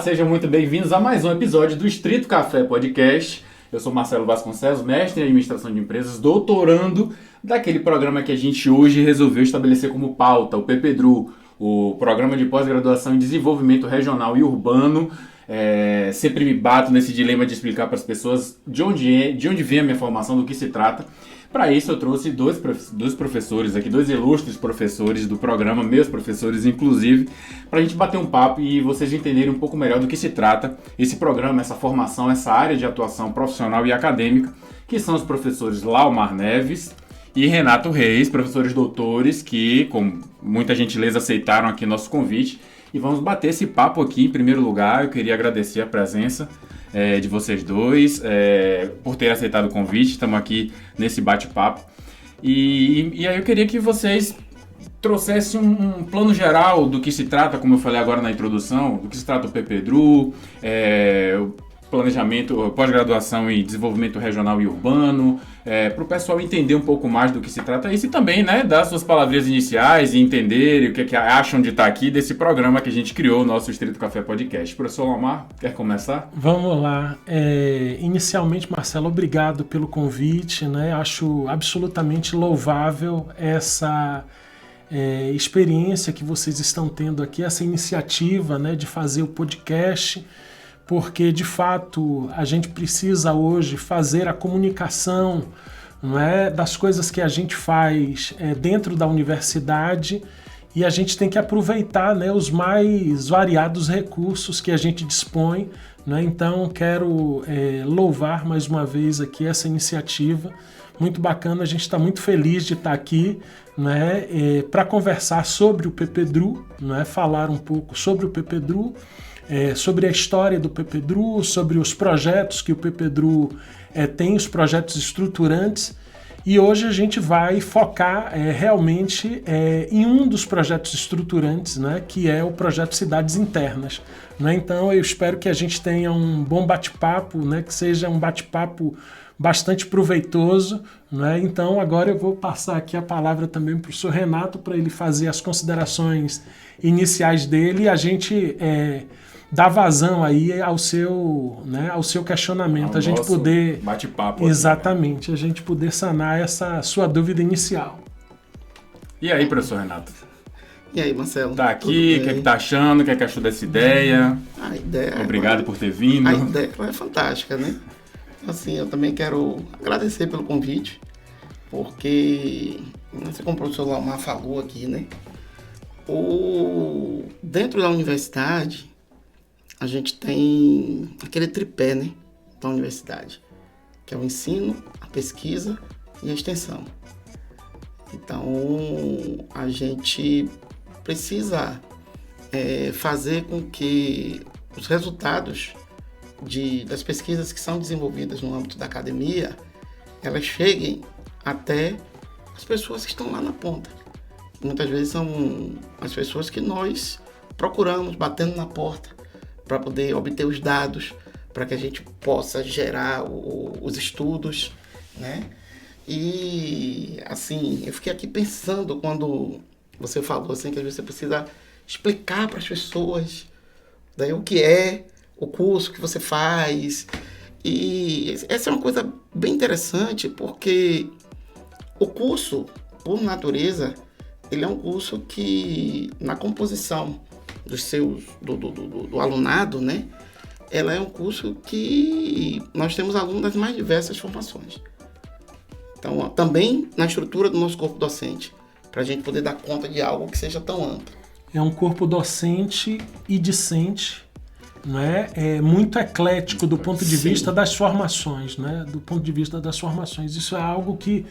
sejam muito bem-vindos a mais um episódio do Estrito Café Podcast. Eu sou Marcelo Vasconcelos, mestre em administração de empresas, doutorando daquele programa que a gente hoje resolveu estabelecer como pauta, o PPDRU, o Programa de Pós-Graduação em Desenvolvimento Regional e Urbano. Sempre me bato nesse dilema de explicar para as pessoas de onde vem a minha formação, do que se trata. Para isso eu trouxe dois professores aqui, dois ilustres professores do programa, meus professores inclusive, para a gente bater um papo e vocês entenderem um pouco melhor do que se trata esse programa, essa formação, essa área de atuação profissional e acadêmica, que são os professores Laumar Neves e Renato Reis, professores doutores que, com muita gentileza, aceitaram aqui nosso convite. E vamos bater esse papo aqui. Em primeiro lugar, eu queria agradecer a presença de vocês dois, por terem aceitado o convite. Estamos aqui nesse bate-papo. E aí eu queria que vocês trouxessem um plano geral do que se trata, como eu falei agora na introdução, do que se trata o PPDRU, o planejamento, pós-graduação em desenvolvimento regional e urbano, para o pessoal entender um pouco mais do que se trata isso e também, né, dar suas palavrinhas iniciais e entenderem o que acham de estar aqui desse programa que a gente criou, o nosso Estrito Café Podcast. Professor Laumar, quer começar? Vamos lá. Inicialmente, Marcelo, obrigado pelo convite, né? Acho absolutamente louvável essa experiência que vocês estão tendo aqui, essa iniciativa, né, de fazer o podcast, porque de fato a gente precisa hoje fazer a comunicação, não é, das coisas que a gente faz dentro da universidade, e a gente tem que aproveitar, né, os mais variados recursos que a gente dispõe, né? Então quero louvar mais uma vez aqui essa iniciativa, muito bacana, a gente está muito feliz de estar aqui, né, para conversar sobre o PPDRU, né, falar um pouco sobre o PPDRU, sobre a história do PPDRU, sobre os projetos que o PPDRU tem, os projetos estruturantes. E hoje a gente vai focar realmente em um dos projetos estruturantes, né, que é o projeto Cidades Internas, né? Então eu espero que a gente tenha um bom bate-papo, né, que seja um bate-papo bastante proveitoso, né? Então agora eu vou passar aqui a palavra também para o professor Renato, para ele fazer as considerações iniciais dele e a gente dar vazão aí ao seu questionamento, a gente poder bate-papo. Exatamente, a gente poder sanar essa sua dúvida inicial. E aí, professor Renato? E aí, Marcelo? Tá aqui, o que tá achando? O que achou dessa ideia? A ideia Obrigado por ter vindo. A ideia é fantástica, né? Assim, eu também quero agradecer pelo convite, porque, assim como o professor Laumar falou aqui, né? Dentro da universidade, a gente tem aquele tripé, né, da universidade, que é o ensino, a pesquisa e a extensão. Então, a gente precisa fazer com que os resultados das pesquisas que são desenvolvidas no âmbito da academia, elas cheguem até as pessoas que estão lá na ponta. Muitas vezes são as pessoas que nós procuramos, batendo na porta, para poder obter os dados, para que a gente possa gerar os estudos, né? E, assim, eu fiquei aqui pensando quando você falou assim, que às vezes você precisa explicar para as pessoas daí o que é o curso que você faz. E essa é uma coisa bem interessante, porque o curso, por natureza, ele é um curso que, na composição do alunado, né? Ela é um curso que nós temos alunos das mais diversas formações. Então, também na estrutura do nosso corpo docente, para a gente poder dar conta de algo que seja tão amplo. É um corpo docente e discente, né? É muito eclético do ponto de vista das formações, né? Do ponto de vista das formações. Isso é algo que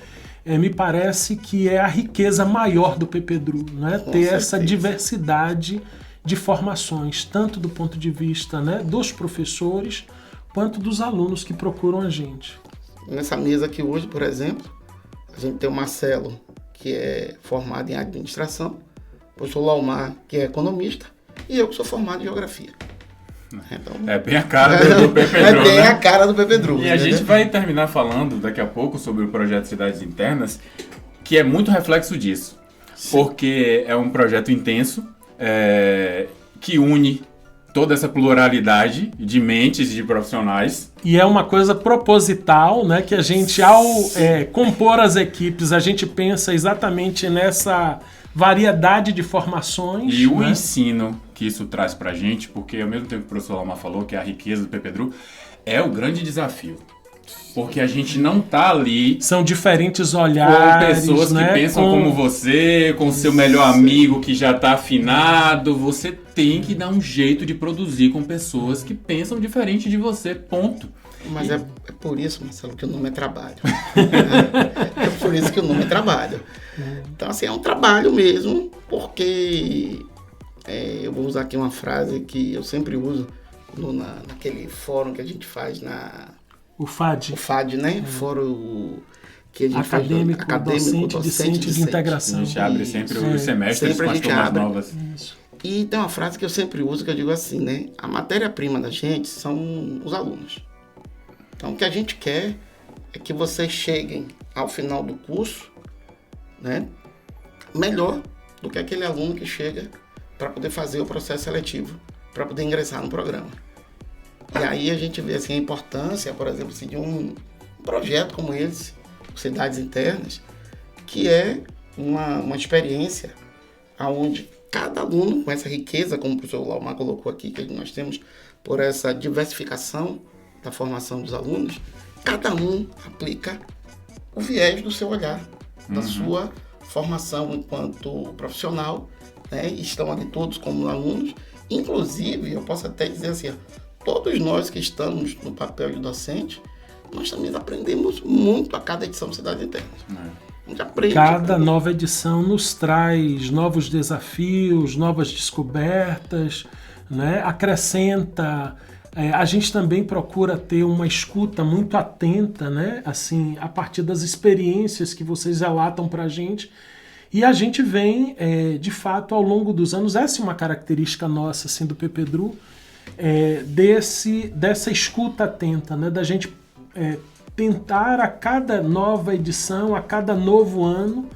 me parece que é a riqueza maior do PPDRU, né? Ter essa diversidade de formações, tanto do ponto de vista, né, dos professores, quanto dos alunos que procuram a gente. Nessa mesa aqui hoje, por exemplo, a gente tem o Marcelo, que é formado em administração, o professor Laumar, que é economista, e eu que sou formado em geografia. Então, é bem a cara do PPDRU, é bem, né? A cara do PPDRU. E a gente vai terminar falando daqui a pouco sobre o projeto Cidades Internas, que é muito reflexo disso. Sim. Porque é um projeto intenso, que une toda essa pluralidade de mentes e de profissionais. E é uma coisa proposital, né? Que a gente, ao compor as equipes, a gente pensa exatamente nessa variedade de formações. E o né? ensino que isso traz pra gente, porque ao mesmo tempo que o professor Lamar falou, que é a riqueza do PPDRU, é o grande desafio. Porque a gente não tá ali São diferentes olhares, com pessoas né? que pensam como você, com seu melhor amigo que já tá afinado. Você tem que dar um jeito de produzir com pessoas que pensam diferente de você, ponto. Mas é por isso, Marcelo, que o nome é trabalho. É por isso que o nome é trabalho. Então, assim, é um trabalho mesmo, porque eu vou usar aqui uma frase que eu sempre uso naquele fórum que a gente faz O FAD. O FAD, né? Fórum que a gente Acadêmico, docente de ciência de integração. A gente abre sempre os semestres sempre com a as gente turmas abre. novas. Isso. E tem uma frase que eu sempre uso, que eu digo assim, né? A matéria-prima da gente são os alunos. Então, o que a gente quer é que vocês cheguem ao final do curso, né? Melhor do que aquele aluno que chega para poder fazer o processo seletivo, para poder ingressar no programa. E aí a gente vê assim, a importância, por exemplo, assim, de um projeto como esse, Cidades Internas, que é uma experiência onde cada aluno, com essa riqueza, como o professor Lamar colocou aqui, que nós temos por essa diversificação da formação dos alunos, cada um aplica o viés do seu olhar, da sua formação enquanto profissional, né? Estão ali todos como alunos. Inclusive, eu posso até dizer assim, todos nós que estamos no papel de docente, nós também aprendemos muito a cada edição de Cidades Internas. A gente aprende. Cada nova edição nos traz novos desafios, novas descobertas, né? Acrescenta. A gente também procura ter uma escuta muito atenta, né? Assim, a partir das experiências que vocês relatam para a gente. E a gente vem, de fato, ao longo dos anos, essa é uma característica nossa assim, do PPDRU, dessa escuta atenta, né? Da gente tentar a cada nova edição, a cada novo ano,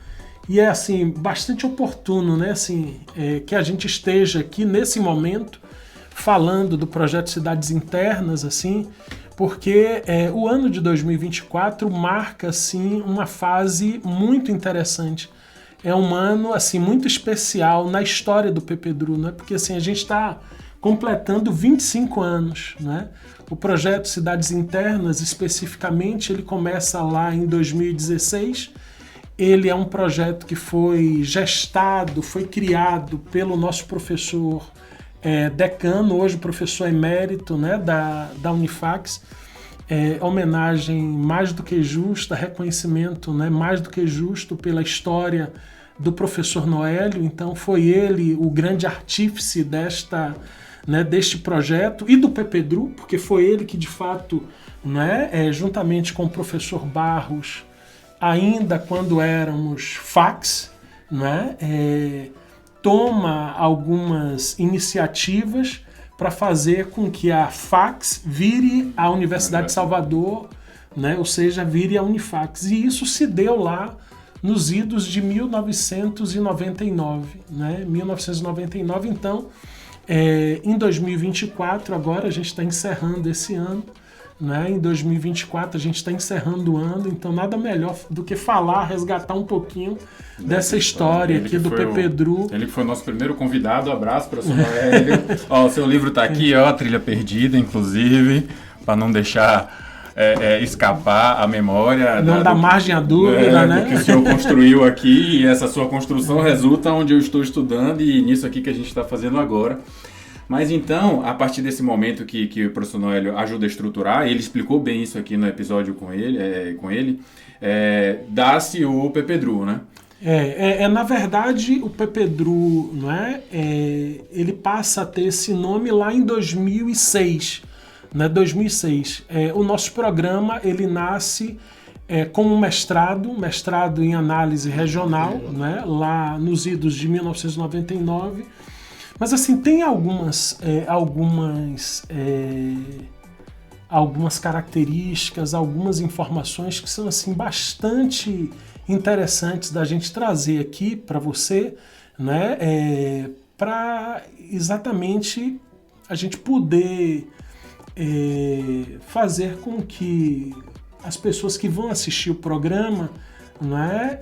e é assim, bastante oportuno, né? Assim, que a gente esteja aqui nesse momento falando do projeto Cidades Internas, assim, porque o ano de 2024 marca assim, uma fase muito interessante. É um ano assim, muito especial na história do PPDRU, né? Porque assim, a gente está completando 25 anos. Né? O projeto Cidades Internas, especificamente, ele começa lá em 2016. Ele é um projeto que foi gestado, foi criado pelo nosso professor decano, hoje professor emérito, né, da Unifax. Homenagem mais do que justa, reconhecimento, né, mais do que justo pela história do professor Noélio. Então foi ele o grande artífice deste projeto e do PPDRU, porque foi ele que de fato, né, juntamente com o professor Barros, ainda quando éramos fax, né, toma algumas iniciativas para fazer com que a fax vire a Universidade de Salvador, né? Ou seja, vire a Unifax. E isso se deu lá nos idos de 1999. Né? 1999, então, em 2024, agora a gente está encerrando esse ano, né? Em 2024 a gente está encerrando o ano, então nada melhor do que falar, resgatar um pouquinho dessa história aqui do PPDRU. Ele que foi o nosso primeiro convidado. Abraço, professor Noélio. Ó, o seu livro está aqui, ó, Trilha Perdida, inclusive, para não deixar escapar a memória. Não dá margem à dúvida, né? Do que o senhor construiu aqui, e essa sua construção resulta onde eu estou estudando e nisso aqui que a gente está fazendo agora. Mas então, a partir desse momento que o professor Noélio ajuda a estruturar, ele explicou bem isso aqui no episódio com ele, dá-se o PPDRU, né? Na verdade, o PPDRU, não ele passa a ter esse nome lá em 2006. Né? 2006. O nosso programa ele nasce como um mestrado em análise regional, né? Lá nos idos de 1999. Mas assim, tem algumas características, algumas informações que são assim, bastante interessantes da gente trazer aqui para você, né? Para exatamente a gente poder fazer com que as pessoas que vão assistir o programa, né,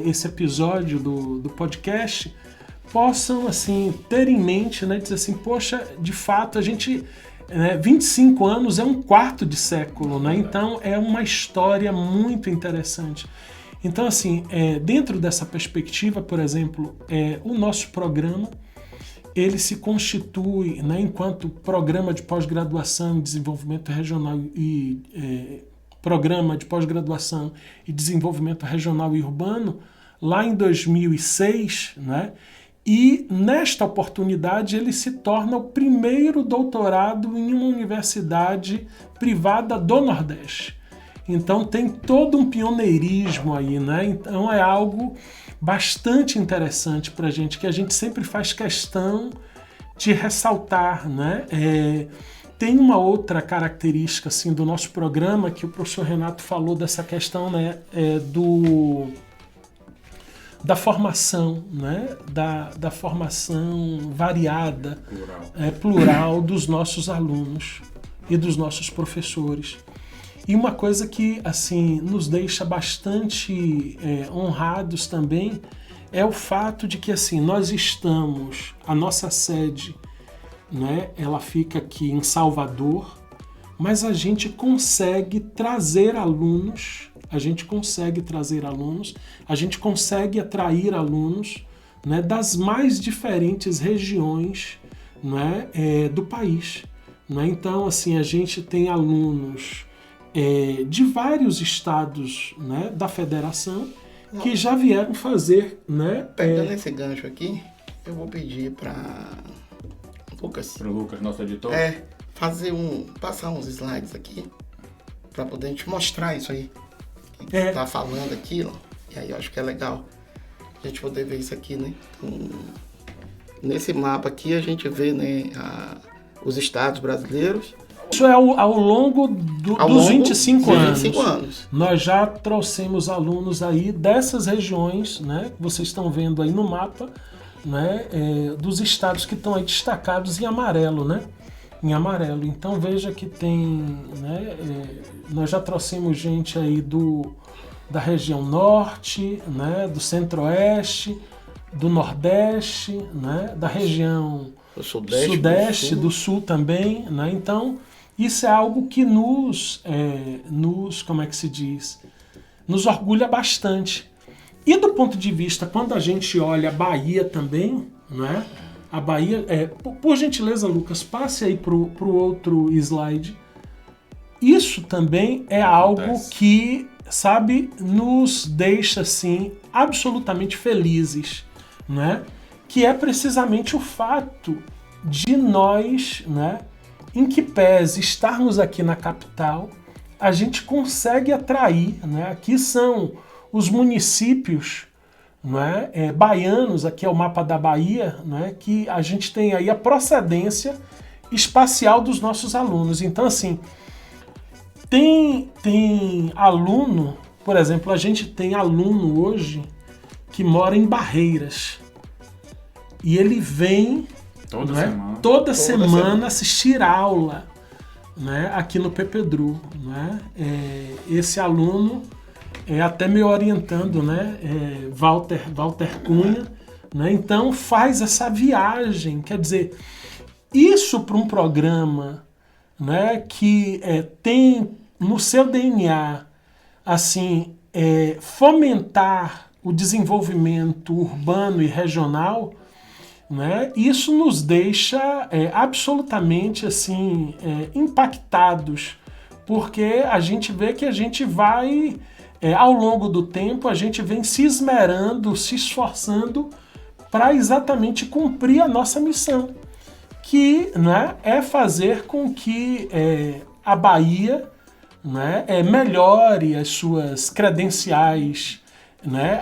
esse episódio do podcast, possam assim, ter em mente, né, dizer assim, poxa, de fato a gente... 25 anos é um quarto de século, né? Então é uma história muito interessante. Então, assim, dentro dessa perspectiva, por exemplo, o nosso programa, ele se constitui, né, enquanto programa de pós-graduação em desenvolvimento regional e programa de pós-graduação e desenvolvimento regional e urbano, lá em 2006, né? E nesta oportunidade ele se torna o primeiro doutorado em uma universidade privada do Nordeste. Então tem todo um pioneirismo aí, né? Então é algo bastante interessante para a gente, que a gente sempre faz questão de ressaltar, né? Tem uma outra característica assim, do nosso programa, que o professor Renato falou dessa questão, né? Da formação, né? da formação variada, plural dos nossos alunos e dos nossos professores. E uma coisa que assim, nos deixa bastante honrados também é o fato de que assim, nós estamos, a nossa sede, né? Ela fica aqui em Salvador, mas a gente consegue trazer alunos, a gente consegue atrair alunos, né, das mais diferentes regiões, né, do país. Né? Então, assim, a gente tem alunos de vários estados, né, da federação que já vieram fazer... Né, pegando esse gancho aqui, eu vou pedir para Lucas. Para o Lucas, nosso editor? Passar uns slides aqui, para poder a gente mostrar isso aí. Que você tá falando aquilo, e aí eu acho que é legal a gente poder ver isso aqui, né? Então, nesse mapa aqui a gente vê, né, os estados brasileiros. Isso é ao longo dos 25 anos. 25 anos. Nós já trouxemos alunos aí dessas regiões, né, que vocês estão vendo aí no mapa, né, dos estados que estão aí destacados em amarelo, né? Em amarelo. Então veja que tem, né, nós já trouxemos gente aí da região norte, né, do centro-oeste, do nordeste, né, da região sudeste, do sul também, né? Então isso é algo que nos como é que se diz, nos orgulha bastante. E do ponto de vista, quando a gente olha a Bahia também, né? A Bahia, por gentileza, Lucas, passe aí pro outro slide. Isso também é algo que, sabe, nos deixa, assim, absolutamente felizes, né? Que é precisamente o fato de nós, né, em que pese estarmos aqui na capital, a gente consegue atrair, né? Aqui são os municípios, né, baianos, aqui é o mapa da Bahia, né, que a gente tem aí a procedência espacial dos nossos alunos. Então, assim, tem aluno, por exemplo, a gente tem aluno hoje que mora em Barreiras e ele vem toda semana assistir aula, né, aqui no PPDRU, né? Esse aluno até me orientando, né, Walter Cunha, né? Então faz essa viagem, quer dizer, isso para um programa, né, que tem no seu DNA assim, fomentar o desenvolvimento urbano e regional, né? Isso nos deixa absolutamente assim, impactados, porque a gente vê que a gente vai, ao longo do tempo, a gente vem se esmerando, se esforçando para exatamente cumprir a nossa missão, que, né, é fazer com que a Bahia, né, melhore as suas credenciais, né,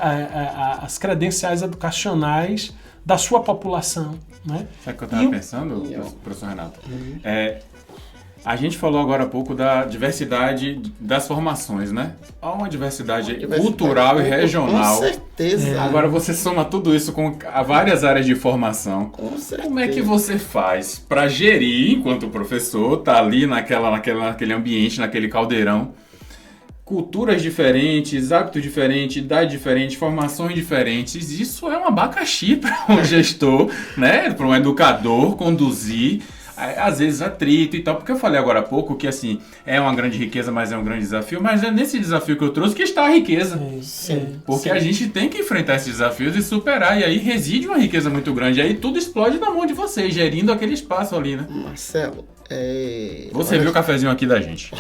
as credenciais educacionais da sua população. Né? Sabe o que eu estava pensando, professor Renato? A gente falou agora há pouco da diversidade das formações, né? Há uma diversidade cultural e regional. Com certeza. Agora você soma tudo isso com várias áreas de formação. Com certeza. Como é que você faz para gerir, enquanto professor, tá ali naquele ambiente, naquele caldeirão, culturas diferentes, hábitos diferentes, idade diferente, formações diferentes? Isso é um abacaxi para um gestor, né? Para um educador conduzir. Às vezes atrito e tal, porque eu falei agora há pouco que assim, é uma grande riqueza, mas é um grande desafio, mas é nesse desafio que eu trouxe que está a riqueza. Porque a gente tem que enfrentar esses desafios e superar, e aí reside uma riqueza muito grande, aí tudo explode na mão de vocês, gerindo aquele espaço ali, né? Marcelo, Você viu o cafezinho aqui da gente.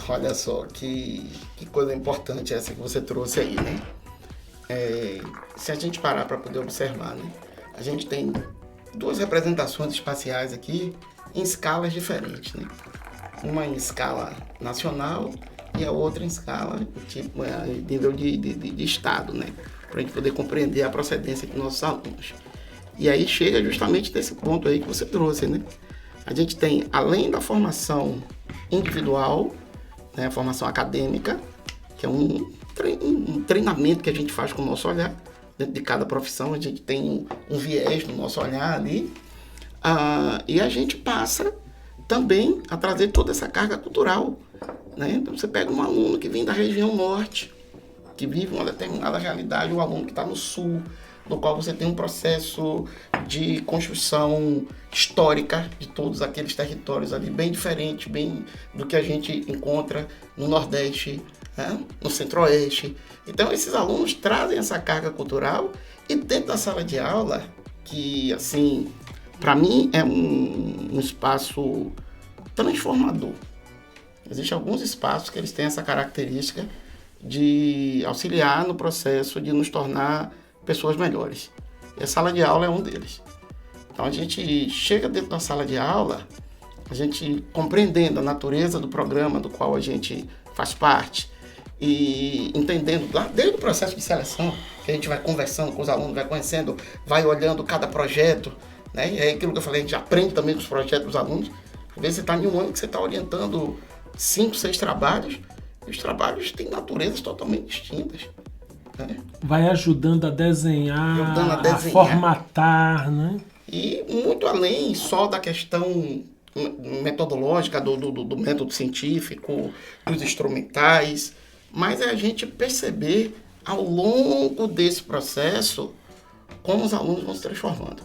Olha só, que coisa importante essa que você trouxe aí, né? Se a gente parar para poder observar, né? A gente tem 2 representações espaciais aqui em escalas diferentes, né? Uma em escala nacional e a outra em escala tipo nível de estado, né? Para a gente poder compreender a procedência dos nossos alunos. E aí chega justamente desse ponto aí que você trouxe, né? A gente tem, além da formação individual, né, a formação acadêmica, que é um treinamento que a gente faz com o nosso olhar. Dentro de cada profissão a gente tem um viés no nosso olhar ali, e a gente passa também a trazer toda essa carga cultural, né? Então você pega um aluno que vem da região norte, que vive uma determinada realidade, um aluno que está no sul, no qual você tem um processo de construção histórica de todos aqueles territórios ali, bem diferente, bem do que a gente encontra no Nordeste, né? No Centro-Oeste. Então esses alunos trazem essa carga cultural e dentro da sala de aula, que assim, para mim é um espaço transformador. Existem alguns espaços que eles têm essa característica de auxiliar no processo de nos tornar pessoas melhores. E a sala de aula é um deles. Então a gente chega dentro da sala de aula, a gente compreendendo a natureza do programa do qual a gente faz parte e entendendo lá desde o processo de seleção, que a gente vai conversando com os alunos, vai conhecendo, vai olhando cada projeto, né? E é aquilo que eu falei, a gente aprende também com os projetos dos alunos. Às vezes você está em um ano que você está orientando 5, 6 trabalhos, e os trabalhos têm naturezas totalmente distintas. Vai ajudando a desenhar, a formatar, né? E muito além só da questão metodológica, do método científico, dos instrumentais, mas é a gente perceber ao longo desse processo como os alunos vão se transformando.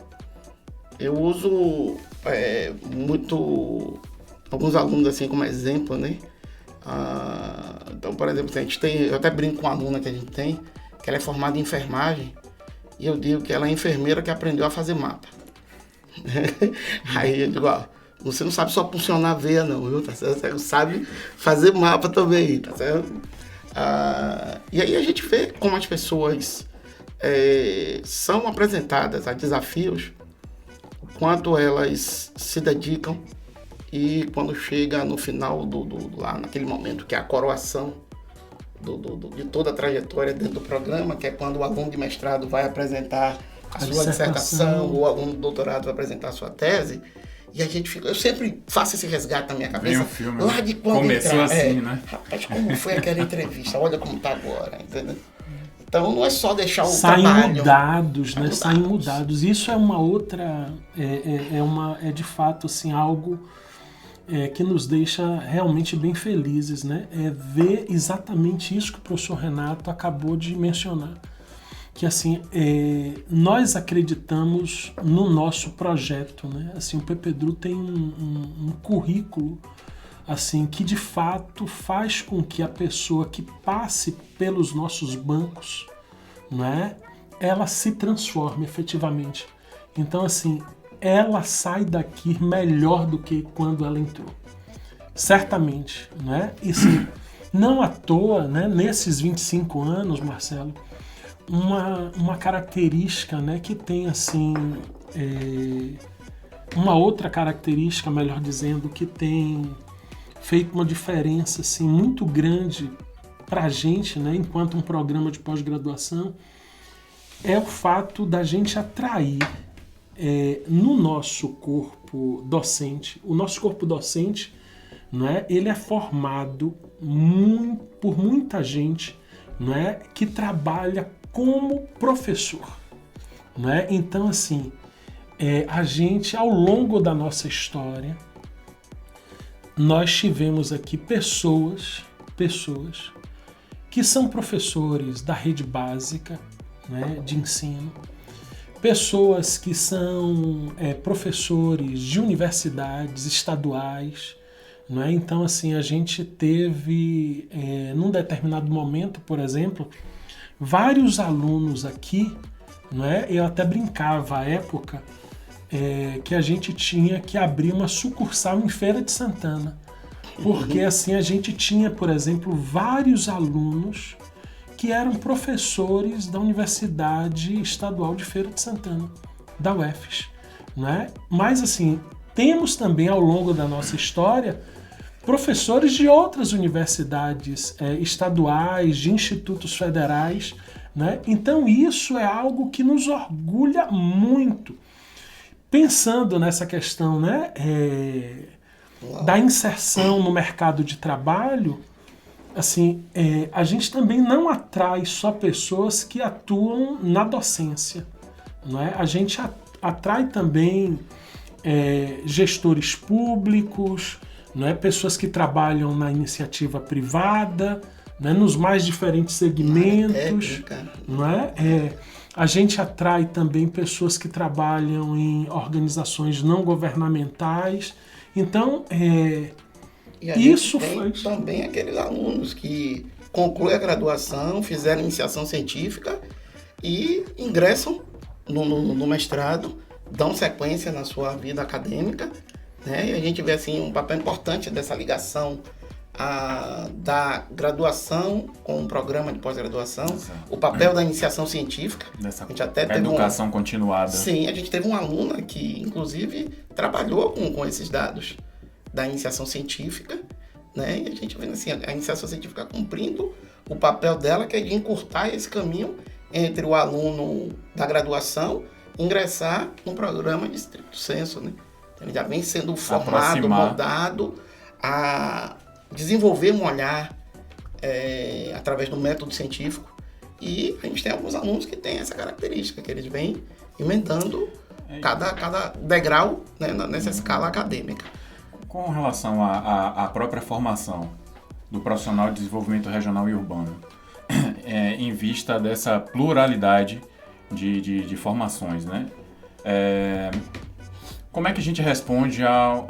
Eu uso muito alguns alunos assim como exemplo, né? Então, por exemplo, eu até brinco com uma aluna que a gente tem, que ela é formada em enfermagem, e eu digo que ela é enfermeira que aprendeu a fazer mapa. Aí eu digo, você não sabe só funcionar a veia não, viu? Tá certo? Você sabe fazer mapa também, tá certo? E aí a gente vê como as pessoas são apresentadas a desafios, o quanto elas se dedicam, e quando chega no final lá naquele momento que é a coroação de toda a trajetória dentro do programa, que é quando o aluno de mestrado vai apresentar a sua dissertação, ou o aluno de doutorado vai apresentar a sua tese, e a gente fica, eu sempre faço esse resgate na minha cabeça, filme, lá de quando começou assim, né? Rapaz, como foi aquela entrevista, olha como tá agora, entendeu? Então não é só deixar o saem trabalho... mudados, né? Saem mudados. Isso é uma outra, é de fato assim, algo que nos deixa realmente bem felizes, né? É ver exatamente isso que o professor Renato acabou de mencionar. Que assim, nós acreditamos no nosso projeto, né? Assim, o PPDRU tem um currículo assim, que de fato faz com que a pessoa que passe pelos nossos bancos, né, ela se transforme efetivamente. Então, assim, ela sai daqui melhor do que quando ela entrou. Certamente, né? E sim, não à toa, né, nesses 25 anos, Marcelo, uma característica, né, que tem assim, uma outra característica, melhor dizendo, que tem feito uma diferença assim, muito grande para a gente, né, enquanto um programa de pós-graduação, é o fato da gente atrair no nosso corpo docente, o nosso corpo docente, não é, ele é formado por muita gente, não é, que trabalha como professor. Não é? Então, assim, a gente, ao longo da nossa história, nós tivemos aqui pessoas que são professores da rede básica, né, de ensino, pessoas que são professores de universidades estaduais, não é? Então, assim, a gente teve, num determinado momento, por exemplo, vários alunos aqui, não é? Eu até brincava à época que a gente tinha que abrir uma sucursal em Feira de Santana, porque assim a gente tinha, por exemplo, vários alunos que eram professores da Universidade Estadual de Feira de Santana, da UFES, né? Mas assim, temos também ao longo da nossa história professores de outras universidades estaduais, de institutos federais, né? Então isso é algo que nos orgulha muito. Pensando nessa questão, né, da inserção no mercado de trabalho, assim, a gente também não atrai só pessoas que atuam na docência, não é? A gente atrai também gestores públicos, não é? Pessoas que trabalham na iniciativa privada, né? Nos mais diferentes segmentos, não é? A gente atrai também pessoas que trabalham em organizações não governamentais. Então, e a isso gente tem faz... também aqueles alunos que concluem a graduação, fizeram iniciação científica e ingressam no mestrado, dão sequência na sua vida acadêmica, né? E a gente vê assim, um papel importante dessa ligação da graduação com o programa de pós-graduação, o papel da iniciação científica. Dessa a gente até teve educação continuada. Sim, a gente teve uma aluna que, inclusive, trabalhou com esses dados da iniciação científica, né? E a gente vê assim, a iniciação científica cumprindo o papel dela, que é de encurtar esse caminho entre o aluno da graduação e ingressar no programa de estricto sensu, né? Então, ele já vem sendo formado, moldado a desenvolver um olhar através do método científico, e a gente tem alguns alunos que têm essa característica, que eles vêm emendando cada degrau, né, nessa escala acadêmica. Com relação à própria formação do profissional de desenvolvimento regional e urbano, em vista dessa pluralidade de formações, né? Como é que a gente responde a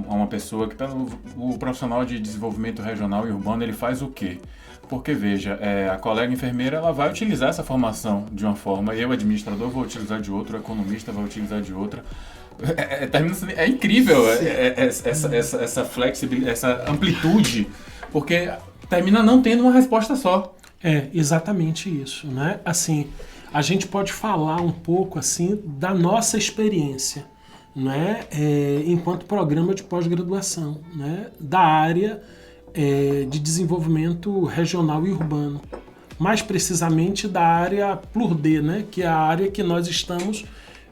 uma pessoa que o profissional de desenvolvimento regional e urbano, ele faz o quê? Porque, veja, a colega enfermeira, ela vai utilizar essa formação de uma forma, eu, administrador, vou utilizar de outra, o economista vai utilizar de outra. É incrível essa flexibilidade, essa amplitude, porque termina não tendo uma resposta só. É exatamente isso, né? Assim, a gente pode falar um pouco assim da nossa experiência, né? Enquanto programa de pós-graduação, né? Da área de desenvolvimento regional e urbano, mais precisamente da área PLUR-D, né? Que é a área que nós estamos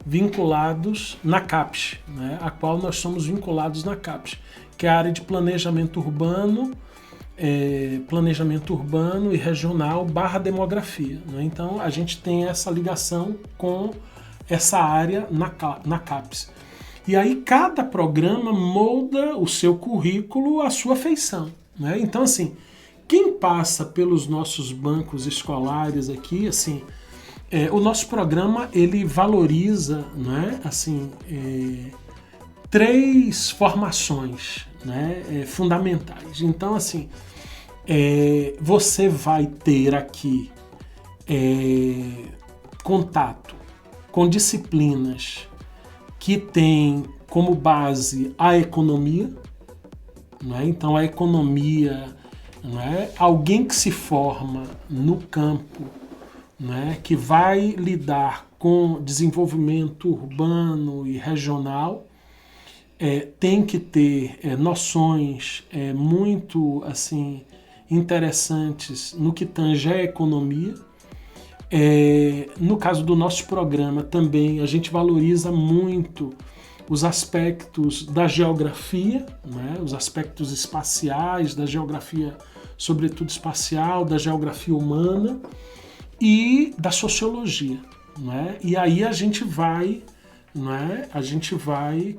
vinculados na CAPES, né? A qual nós somos vinculados na CAPES, que é a área de planejamento urbano e regional / demografia, né? Então a gente tem essa ligação com essa área na CAPES. E aí cada programa molda o seu currículo à sua feição, né? Então assim, quem passa pelos nossos bancos escolares aqui, assim, o nosso programa ele valoriza, né, assim, 3 formações, né, fundamentais. Então, assim, você vai ter aqui contato com disciplinas que têm como base a economia, né? Então, a economia, né, alguém que se forma no campo, né, que vai lidar com desenvolvimento urbano e regional, tem que ter noções muito assim interessantes no que tange a economia, No caso do nosso programa também, a gente valoriza muito os aspectos da geografia, né? Os aspectos espaciais, da geografia, sobretudo espacial, da geografia humana e da sociologia, né? E aí a gente vai, né?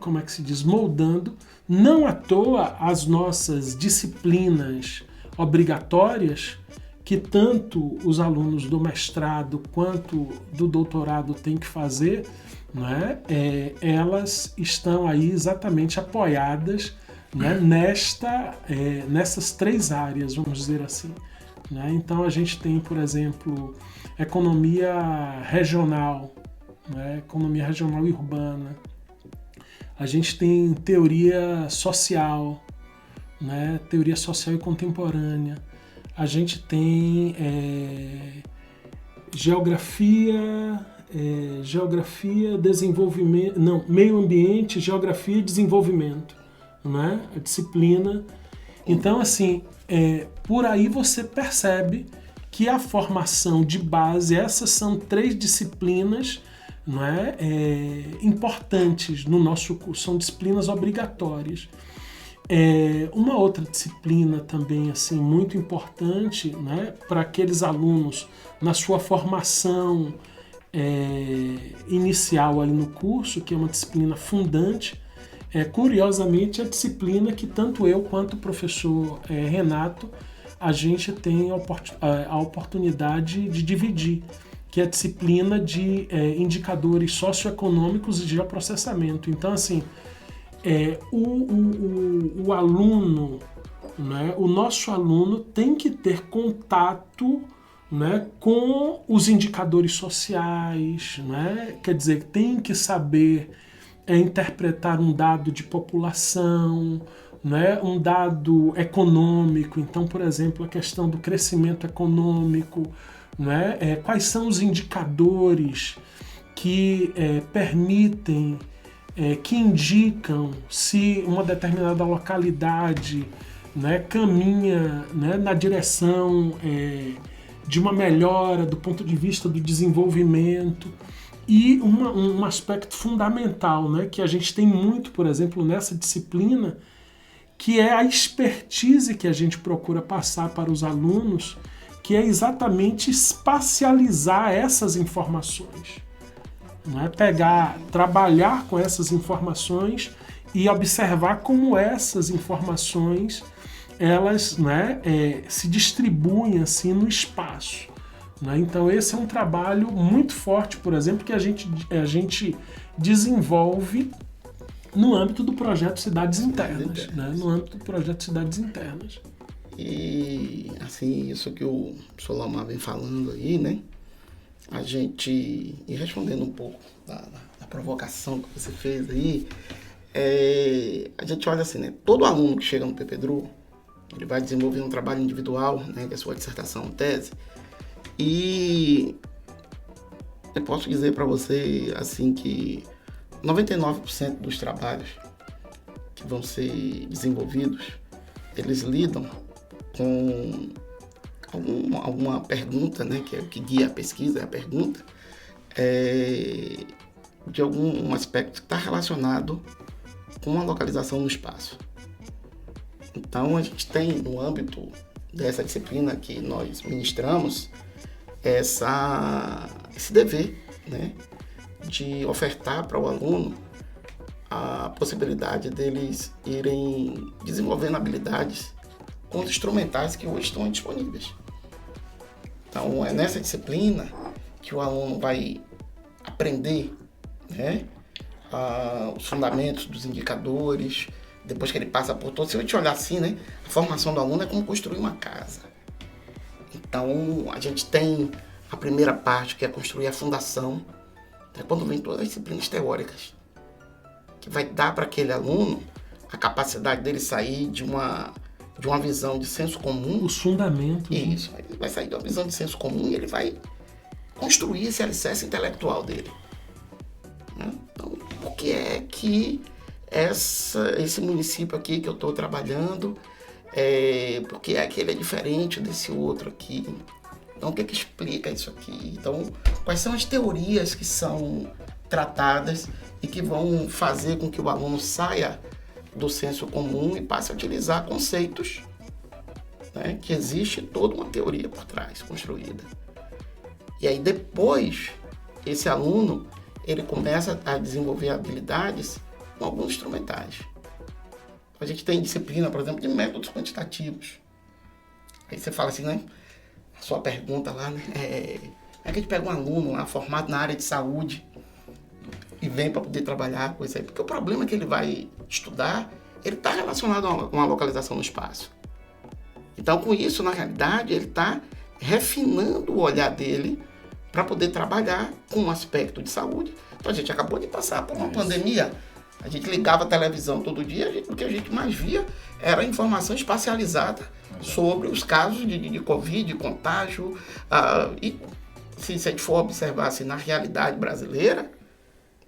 Como é que se diz, moldando, não à toa as nossas disciplinas obrigatórias, que tanto os alunos do mestrado quanto do doutorado têm que fazer, né? Elas estão aí exatamente apoiadas, né? Nessas 3 áreas, vamos dizer assim, né? Então a gente tem, por exemplo, economia regional, né? Economia regional e urbana. A gente tem teoria social, né? Teoria social e contemporânea. A gente tem geografia, desenvolvimento, não, meio ambiente, geografia e desenvolvimento, né? A disciplina. Então, assim, por aí você percebe que a formação de base, essas são 3 disciplinas, não é? Importantes no nosso curso, são disciplinas obrigatórias. Uma outra disciplina também assim, muito importante, né, para aqueles alunos na sua formação inicial aí no curso, que é uma disciplina fundante, curiosamente a disciplina que tanto eu quanto o professor Renato a gente tem a oportunidade de dividir, que é a disciplina de indicadores socioeconômicos e de geoprocessamento. Então, assim, o aluno, né, o nosso aluno tem que ter contato, né, com os indicadores sociais, né, quer dizer, tem que saber interpretar um dado de população, né, um dado econômico. Então, por exemplo, a questão do crescimento econômico, né, quais são os indicadores que permitem, que indicam se uma determinada localidade, né, caminha, né, na direção de uma melhora do ponto de vista do desenvolvimento. E um aspecto fundamental, né, que a gente tem muito, por exemplo, nessa disciplina, que é a expertise que a gente procura passar para os alunos, que é exatamente espacializar essas informações. Né? Trabalhar com essas informações e observar como essas informações elas, né, se distribuem assim no espaço. Né? Então esse é um trabalho muito forte, por exemplo, que a gente desenvolve no âmbito do projeto Cidades Internas. Né? No âmbito do projeto Cidades Internas. E assim, isso que o professor Lomar vem falando aí, né? A gente, e respondendo um pouco da provocação que você fez aí, a gente olha assim, né? Todo aluno que chega no PPDRU, ele vai desenvolver um trabalho individual, né? Que é a sua dissertação, tese, e eu posso dizer para você, assim, que 99% dos trabalhos que vão ser desenvolvidos, eles lidam com alguma pergunta, né, que é o que guia a pesquisa, é a pergunta, de algum aspecto que está relacionado com a localização no espaço. Então, a gente tem, no âmbito dessa disciplina que nós ministramos, esse dever, né, de ofertar para o aluno a possibilidade deles irem desenvolvendo habilidades com os instrumentais que hoje estão disponíveis. Então, é nessa disciplina que o aluno vai aprender, né, os fundamentos dos indicadores, depois que ele passa por todo. Se a gente olhar assim, né, a formação do aluno é como construir uma casa. Então, a gente tem a primeira parte, que é construir a fundação, é quando vem todas as disciplinas teóricas, que vai dar para aquele aluno a capacidade dele sair de uma visão de senso comum. Os fundamentos. Isso, ele vai sair de uma visão de senso comum e ele vai construir esse alicerce intelectual dele. Então, por que é que esse município aqui que eu estou trabalhando, por que é que ele é diferente desse outro aqui? Então, o que explica isso aqui? Então, quais são as teorias que são tratadas e que vão fazer com que o aluno saia do senso comum e passe a utilizar conceitos, né, que existe toda uma teoria por trás, construída. E aí, depois, esse aluno, ele começa a desenvolver habilidades com alguns instrumentais. A gente tem disciplina, por exemplo, de métodos quantitativos. Aí você fala assim, né? A sua pergunta lá, né? É que a gente pega um aluno lá, formado na área de saúde, e vem para poder trabalhar com isso aí. Porque o problema que ele vai estudar, ele está relacionado a uma localização no espaço. Então, com isso, na realidade, ele está refinando o olhar dele para poder trabalhar com um aspecto de saúde. Então, a gente acabou de passar por uma pandemia. A gente ligava a televisão todo dia, o que a gente mais via era informação espacializada sobre os casos de Covid, de contágio. E se a gente for observar assim, na realidade brasileira,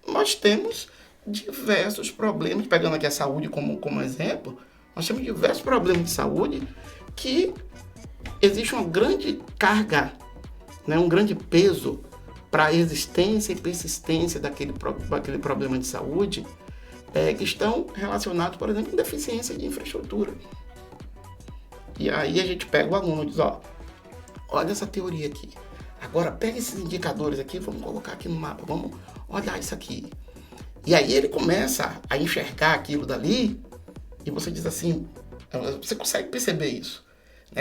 nós temos diversos problemas, pegando aqui a saúde como exemplo, nós temos diversos problemas de saúde que existe uma grande carga, né, um grande peso para a existência e persistência daquele problema de saúde, que estão relacionados, por exemplo, com deficiência de infraestrutura. E aí a gente pega o aluno e diz, olha essa teoria aqui. Agora pega esses indicadores aqui, vamos colocar aqui no mapa, vamos olhar isso aqui. E aí ele começa a enxergar aquilo dali e você diz assim, você consegue perceber isso.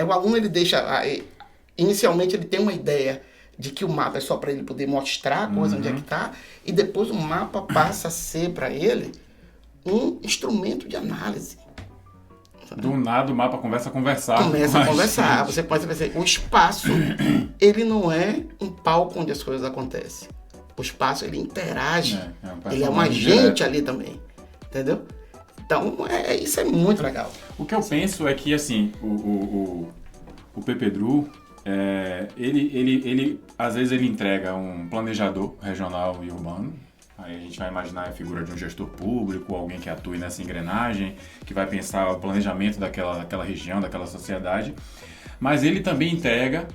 O aluno, ele deixa, inicialmente ele tem uma ideia de que o mapa é só para ele poder mostrar a coisa onde é que está, e depois o mapa passa a ser para ele um instrumento de análise. Do nada o mapa começa a conversar. Começa a conversar. Você pode dizer, o espaço, ele não é um palco onde as coisas acontecem. O espaço, ele interage. Ele é um agente ali também. Entendeu? Então, isso é muito legal. O que eu penso é que, assim, o PPDRU, ele às vezes ele entrega um planejador regional e urbano. Aí a gente vai imaginar a figura de um gestor público, alguém que atue nessa engrenagem, que vai pensar o planejamento daquela região, daquela sociedade. Mas ele também entrega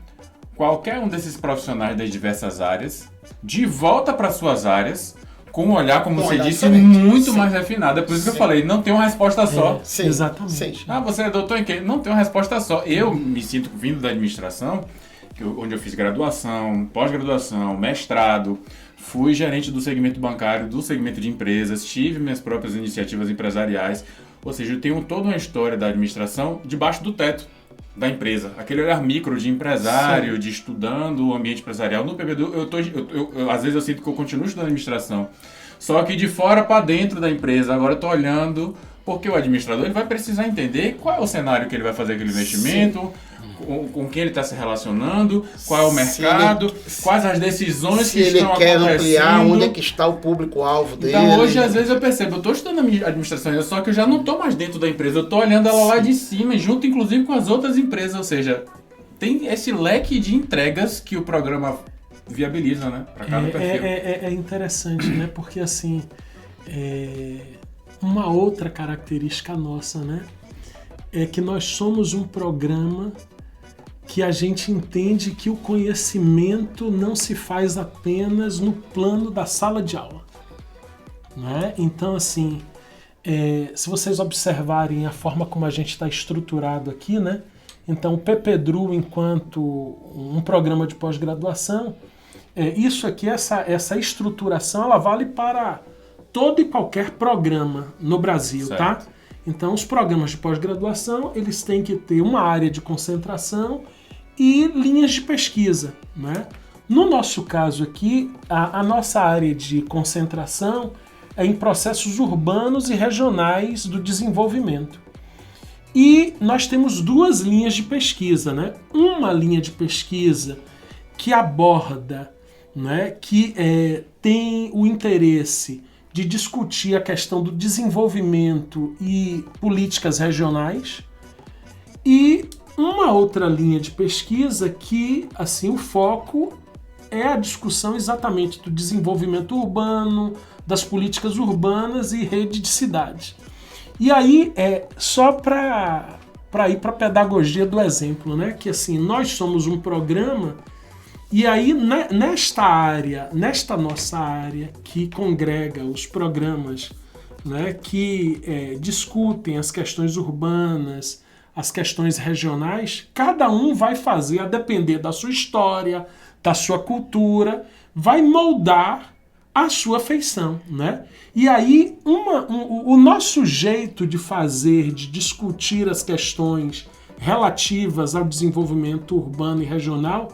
qualquer um desses profissionais das diversas áreas de volta para suas áreas, com um olhar, como você disse, muito mais refinado. É por isso que eu falei, não tem uma resposta só. Sim, exatamente. Sim. Você é doutor em quê? Não tem uma resposta só. Eu me sinto vindo da administração, onde eu fiz graduação, pós-graduação, mestrado, fui gerente do segmento bancário, do segmento de empresas, tive minhas próprias iniciativas empresariais, ou seja, eu tenho toda uma história da administração debaixo do teto da empresa. Aquele olhar micro de empresário, de estudando o ambiente empresarial. No PPDRU, às vezes eu sinto que eu continuo estudando administração, só que de fora para dentro da empresa. Agora eu estou olhando, porque o administrador ele vai precisar entender qual é o cenário que ele vai fazer aquele investimento, com quem ele está se relacionando, qual é o mercado, quais as decisões que estão acontecendo. Se ele quer ampliar, onde é que está o público-alvo dele. Então hoje, às vezes, eu percebo, eu estou estudando a administração, só que eu já não estou mais dentro da empresa, eu estou olhando ela lá de cima, junto inclusive com as outras empresas, ou seja, tem esse leque de entregas que o programa viabiliza, né, para cada perfil. É interessante, né, porque assim, uma outra característica nossa, né, é que nós somos um programa que a gente entende que o conhecimento não se faz apenas no plano da sala de aula, né? Então, assim, se vocês observarem a forma como a gente está estruturado aqui, né? Então, o PPDRU, enquanto um programa de pós-graduação, isso aqui, essa estruturação, ela vale para todo e qualquer programa no Brasil, certo, tá? Então, os programas de pós-graduação, eles têm que ter uma área de concentração e linhas de pesquisa, né? No nosso caso aqui, a nossa área de concentração é em processos urbanos e regionais do desenvolvimento. E nós temos duas linhas de pesquisa, né? Uma linha de pesquisa que aborda, né, que tem o interesse de discutir a questão do desenvolvimento e políticas regionais, e uma outra linha de pesquisa que, assim, o foco é a discussão exatamente do desenvolvimento urbano, das políticas urbanas e rede de cidades. E aí, só para para ir para a pedagogia do exemplo, né? Que assim, nós somos um programa e aí nesta nossa área que congrega os programas, né, que discutem as questões urbanas, as questões regionais, cada um vai fazer, a depender da sua história, da sua cultura, vai moldar a sua feição, né? E aí o nosso jeito de fazer, de discutir as questões relativas ao desenvolvimento urbano e regional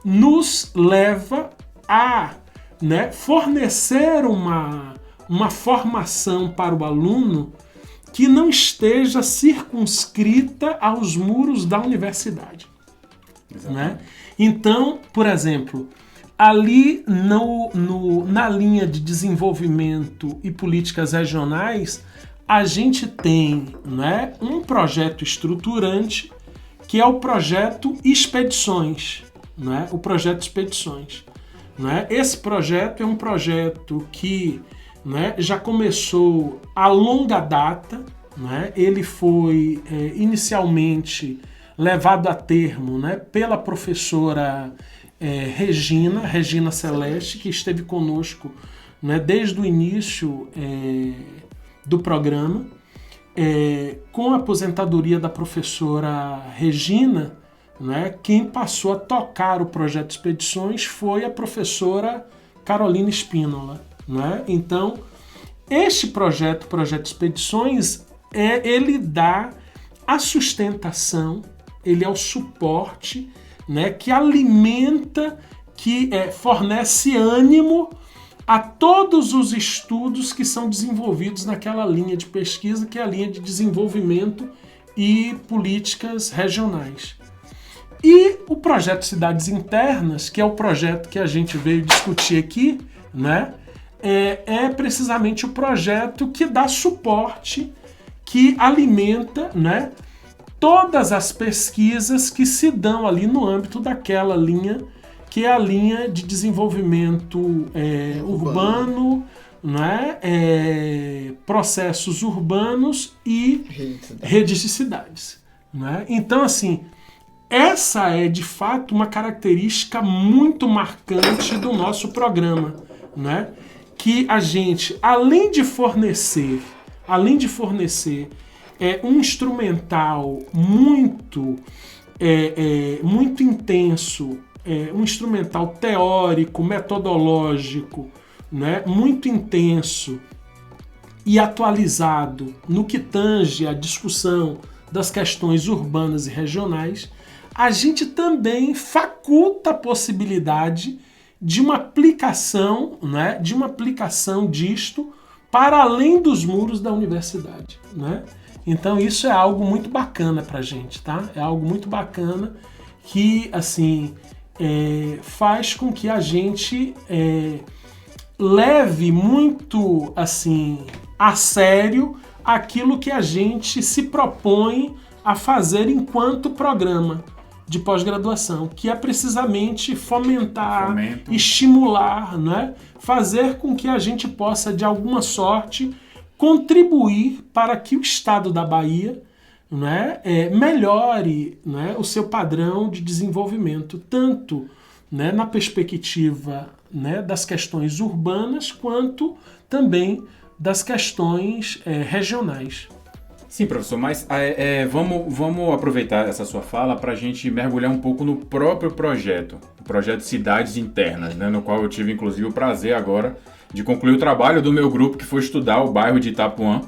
nos leva a, né, fornecer uma formação para o aluno que não esteja circunscrita aos muros da universidade. Né? Então, por exemplo, ali na linha de desenvolvimento e políticas regionais, a gente tem, né, um projeto estruturante que é o projeto Expedições. Né? O projeto Expedições. Né? Esse projeto é um projeto que, né, já começou a longa data. Né? Ele foi inicialmente levado a termo, né, pela professora Regina Celeste, que esteve conosco, né, desde o início do programa. Com a aposentadoria da professora Regina, né, quem passou a tocar o projeto Expedições foi a professora Carolina Espínola. Né? Então, este projeto Expedições, ele dá a sustentação, ele é o suporte, né, que alimenta, que fornece ânimo a todos os estudos que são desenvolvidos naquela linha de pesquisa, que é a linha de desenvolvimento e políticas regionais. E o projeto Cidades Internas, que é o projeto que a gente veio discutir aqui, né, é precisamente o projeto que dá suporte, que alimenta, né, todas as pesquisas que se dão ali no âmbito daquela linha, que é a linha de desenvolvimento urbano, né, processos urbanos e redes de cidades. Né? Então, assim, essa é, de fato, uma característica muito marcante do nosso programa, né? Que a gente, além de fornecer um instrumental muito intenso, um instrumental teórico, metodológico, né, muito intenso e atualizado no que tange a discussão das questões urbanas e regionais, a gente também faculta a possibilidade de uma aplicação, né, disto para além dos muros da universidade. Né? Então isso é algo muito bacana para a gente, tá? É algo muito bacana que, assim, faz com que a gente leve muito, assim, a sério aquilo que a gente se propõe a fazer enquanto programa de pós-graduação, que é precisamente fomentar, estimular, né? Fazer com que a gente possa, de alguma sorte, contribuir para que o Estado da Bahia, né, melhore, né, o seu padrão de desenvolvimento, tanto, né, na perspectiva, né, das questões urbanas, quanto também das questões regionais. Sim, professor, mas vamos aproveitar essa sua fala para a gente mergulhar um pouco no próprio projeto, o projeto Cidades Internas, né, no qual eu tive inclusive o prazer agora de concluir o trabalho do meu grupo, que foi estudar o bairro de Itapuã,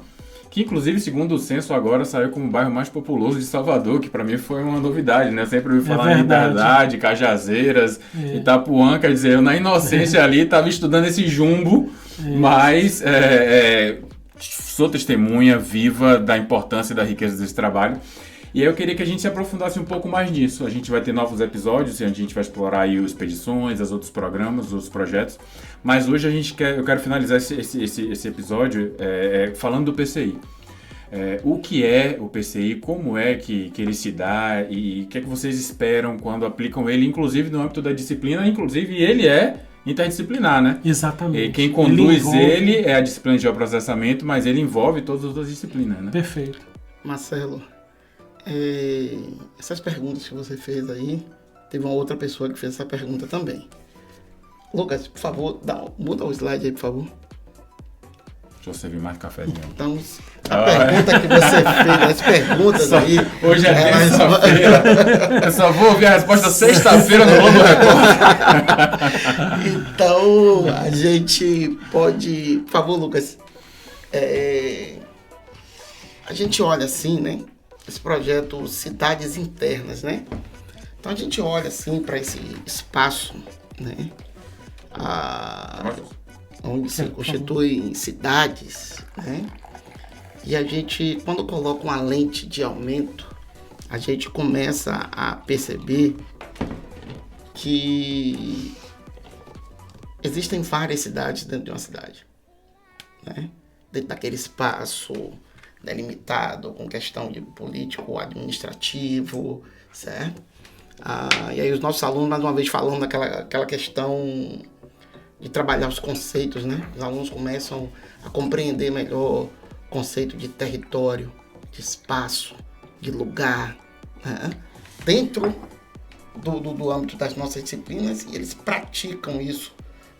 que inclusive, segundo o censo, agora saiu como o bairro mais populoso de Salvador, que para mim foi uma novidade, né? Eu sempre ouvi falar em Liberdade, Cajazeiras, Itapuã, quer dizer, eu na inocência ali estava estudando esse jumbo, mas sou testemunha viva da importância e da riqueza desse trabalho. E aí eu queria que a gente se aprofundasse um pouco mais nisso. A gente vai ter novos episódios, onde a gente vai explorar aí os expedições, os outros programas, os outros projetos. Mas hoje eu quero finalizar esse episódio falando do PCI. O que é o PCI, como é que ele se dá e o que é que vocês esperam quando aplicam ele, inclusive no âmbito da disciplina, inclusive ele é interdisciplinar, né? Exatamente. E quem conduz ele é a disciplina de geoprocessamento, mas ele envolve todas as outras disciplinas, né? Perfeito. Marcelo, essas perguntas que você fez aí, teve uma outra pessoa que fez essa pergunta também. Lucas, por favor, muda o slide aí, por favor. Deixa eu servir mais cafezinho. Então, a pergunta que você fez, as perguntas aí... Hoje é terça-feira. Eu só vou ouvir a resposta sexta-feira no Globo Repórter. Então, a gente pode... Por favor, Lucas. A gente olha assim, né? Esse projeto Cidades Internas, né? Então, a gente olha assim para esse espaço, né? Onde se constituem cidades, né? E a gente, quando coloca uma lente de aumento, a gente começa a perceber que existem várias cidades dentro de uma cidade, né? Dentro daquele espaço delimitado com questão de político, administrativo, certo? E aí os nossos alunos, mais uma vez, falando daquela questão de trabalhar os conceitos, né? Os alunos começam a compreender melhor o conceito de território, de espaço, de lugar, né? Dentro do âmbito das nossas disciplinas, e eles praticam isso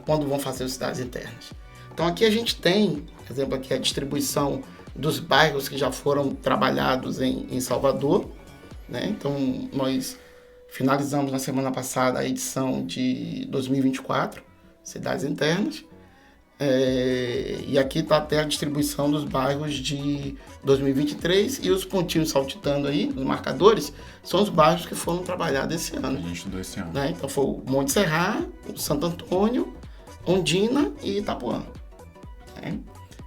quando vão fazer as cidades internas. Então aqui a gente tem, por exemplo, aqui a distribuição dos bairros que já foram trabalhados em Salvador, né? Então nós finalizamos na semana passada a edição de 2024, cidades internas, e aqui está até a distribuição dos bairros de 2023, e os pontinhos saltitando aí, os marcadores, são os bairros que foram trabalhados esse ano. A gente estudou esse ano. Né? Então foi o Monte Serra, o Santo Antônio, Ondina e Itapuã, né?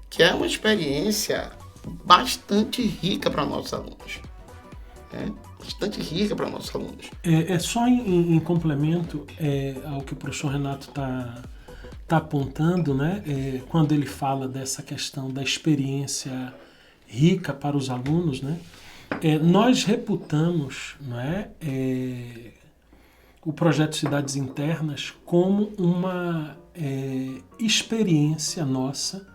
Que é uma experiência bastante rica para nossos alunos. Né? Bastante rica para nossos alunos. Só em complemento ao que o professor Renato está apontando, né? Quando ele fala dessa questão da experiência rica para os alunos, né? Nós reputamos, né, o projeto Cidades Internas como uma experiência nossa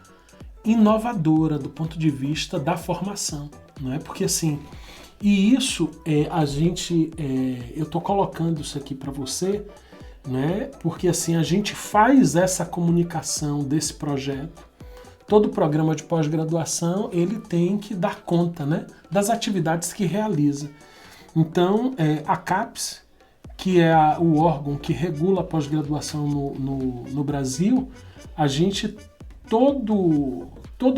inovadora do ponto de vista da formação, não é? Porque assim, e isso eu estou colocando isso aqui para você, né? Porque assim a gente faz essa comunicação desse projeto. Todo programa de pós-graduação ele tem que dar conta, né, das atividades que realiza. Então a CAPES, que é o órgão que regula a pós-graduação no Brasil, a gente todo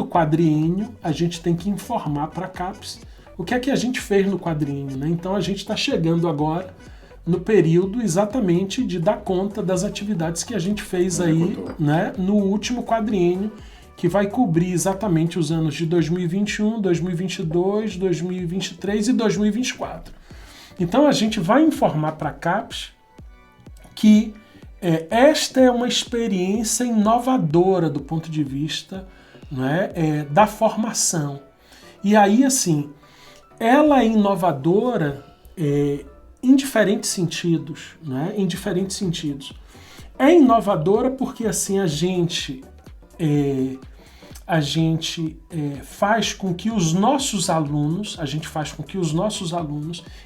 quadriênio a gente tem que informar para a CAPES o que é que a gente fez no quadriênio, né? Então a gente está chegando agora no período exatamente de dar conta das atividades que a gente fez aí, né, no último quadriênio, que vai cobrir exatamente os anos de 2021, 2022, 2023 e 2024. Então a gente vai informar para a CAPES que esta é uma experiência inovadora do ponto de vista, né, da formação. E aí, assim, ela é inovadora em diferentes sentidos, né? Em diferentes sentidos. É inovadora porque assim a gente faz com que os nossos alunos,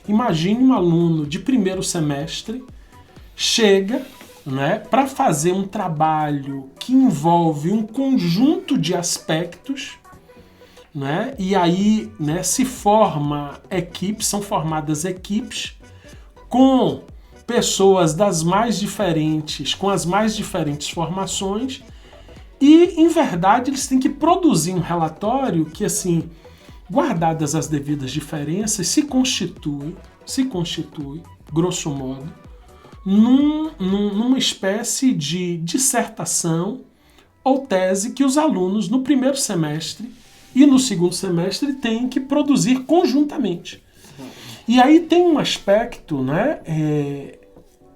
imagine um aluno de primeiro semestre chega, né, para fazer um trabalho que envolve um conjunto de aspectos, né, e aí, né, se forma equipes, são formadas equipes com pessoas das mais diferentes, com as mais diferentes formações, e, em verdade, eles têm que produzir um relatório que, assim, guardadas as devidas diferenças, se constitui, grosso modo, numa espécie de dissertação ou tese que os alunos, no primeiro semestre e no segundo semestre, têm que produzir conjuntamente. E aí tem um aspecto, né,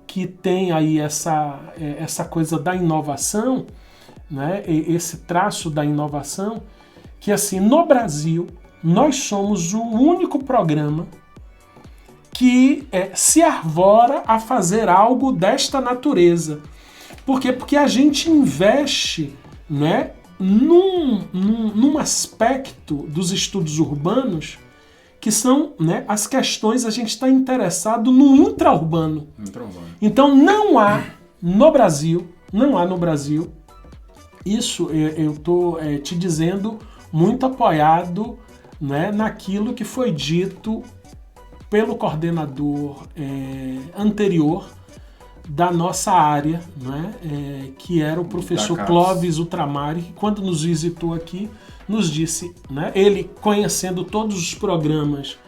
que tem aí essa coisa da inovação, né, esse traço da inovação, que assim, no Brasil, nós somos o único programa que se arvora a fazer algo desta natureza. Por quê? Porque a gente investe, né, num aspecto dos estudos urbanos que são, né, as questões, a gente está interessado no intraurbano. Então não há no Brasil, isso eu estou te dizendo muito apoiado, né, naquilo que foi dito pelo coordenador anterior da nossa área, né, que era o professor Clóvis Ultramari, que quando nos visitou aqui, nos disse, né, ele conhecendo todos os programas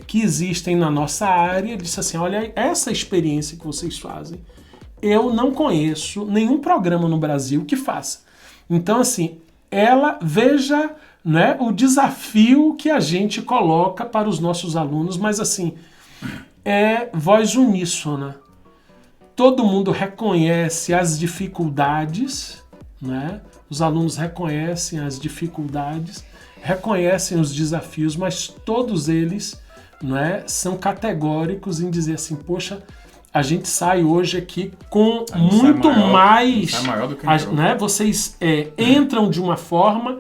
que existem na nossa área, disse assim, olha, essa experiência que vocês fazem, eu não conheço nenhum programa no Brasil que faça. Então, assim, veja, né, o desafio que a gente coloca para os nossos alunos, mas assim, é voz uníssona. Todo mundo reconhece as dificuldades, né? Os alunos reconhecem as dificuldades, reconhecem os desafios, mas todos eles, né, são categóricos em dizer assim, poxa, a gente sai hoje aqui com muito mais, né? Vocês entram de uma forma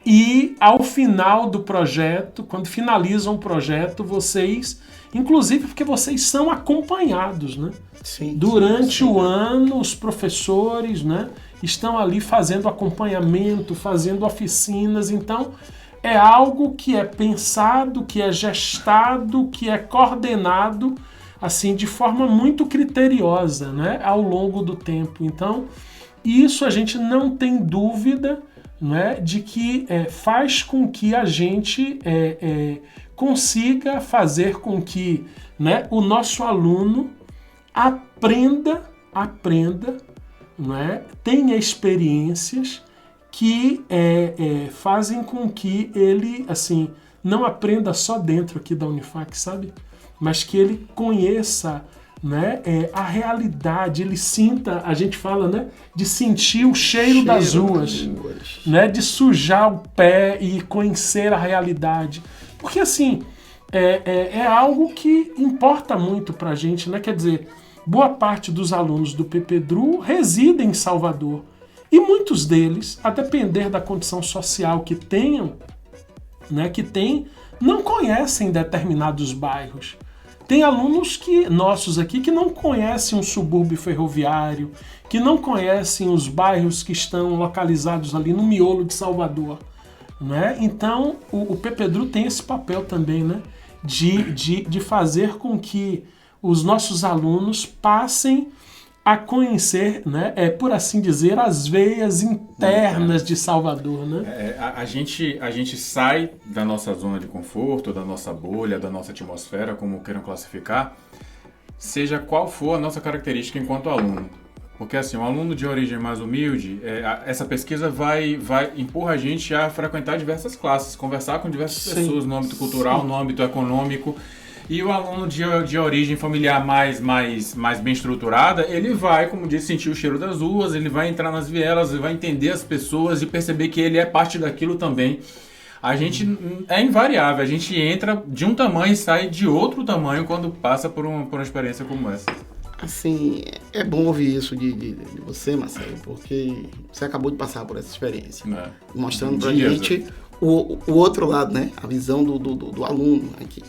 e ao final do projeto, quando finalizam o projeto, vocês, inclusive porque vocês são acompanhados, né? Sim, durante o ano, os professores, né, estão ali fazendo acompanhamento, fazendo oficinas, então é algo que é pensado, que é gestado, que é coordenado assim de forma muito criteriosa, né, ao longo do tempo. Então, isso a gente não tem dúvida, né, de que faz com que a gente consiga fazer com que, né, o nosso aluno aprenda, né, tenha experiências que fazem com que ele, assim, não aprenda só dentro aqui da Unifac, sabe? Mas que ele conheça, né, a realidade, ele sinta, a gente fala, né, de sentir o cheiro das ruas, né, de sujar o pé e conhecer a realidade. Porque, assim, é algo que importa muito pra gente, né? Quer dizer, boa parte dos alunos do PPDRU residem em Salvador. E muitos deles, a depender da condição social que tenham, né, não conhecem determinados bairros. Tem alunos nossos aqui que não conhecem um subúrbio ferroviário, que não conhecem os bairros que estão localizados ali no miolo de Salvador, né? Então, o PPDRU tem esse papel também, né, de fazer com que os nossos alunos passem a conhecer, né, por assim dizer, as veias internas de Salvador, né? A gente sai da nossa zona de conforto, da nossa bolha, da nossa atmosfera, como queiram classificar, seja qual for a nossa característica enquanto aluno. Porque assim, um aluno de origem mais humilde, essa pesquisa empurra a gente a frequentar diversas classes, conversar com diversas pessoas no âmbito cultural, no âmbito econômico. E o aluno de origem familiar mais bem estruturada, ele vai, como disse, sentir o cheiro das ruas, ele vai entrar nas vielas, ele vai entender as pessoas e perceber que ele é parte daquilo também. A gente é invariável, a gente entra de um tamanho e sai de outro tamanho quando passa por uma experiência como essa. Assim, é bom ouvir isso de você, Marcelo, porque você acabou de passar por essa experiência, mostrando pra gente o outro lado, né? A visão do aluno aqui.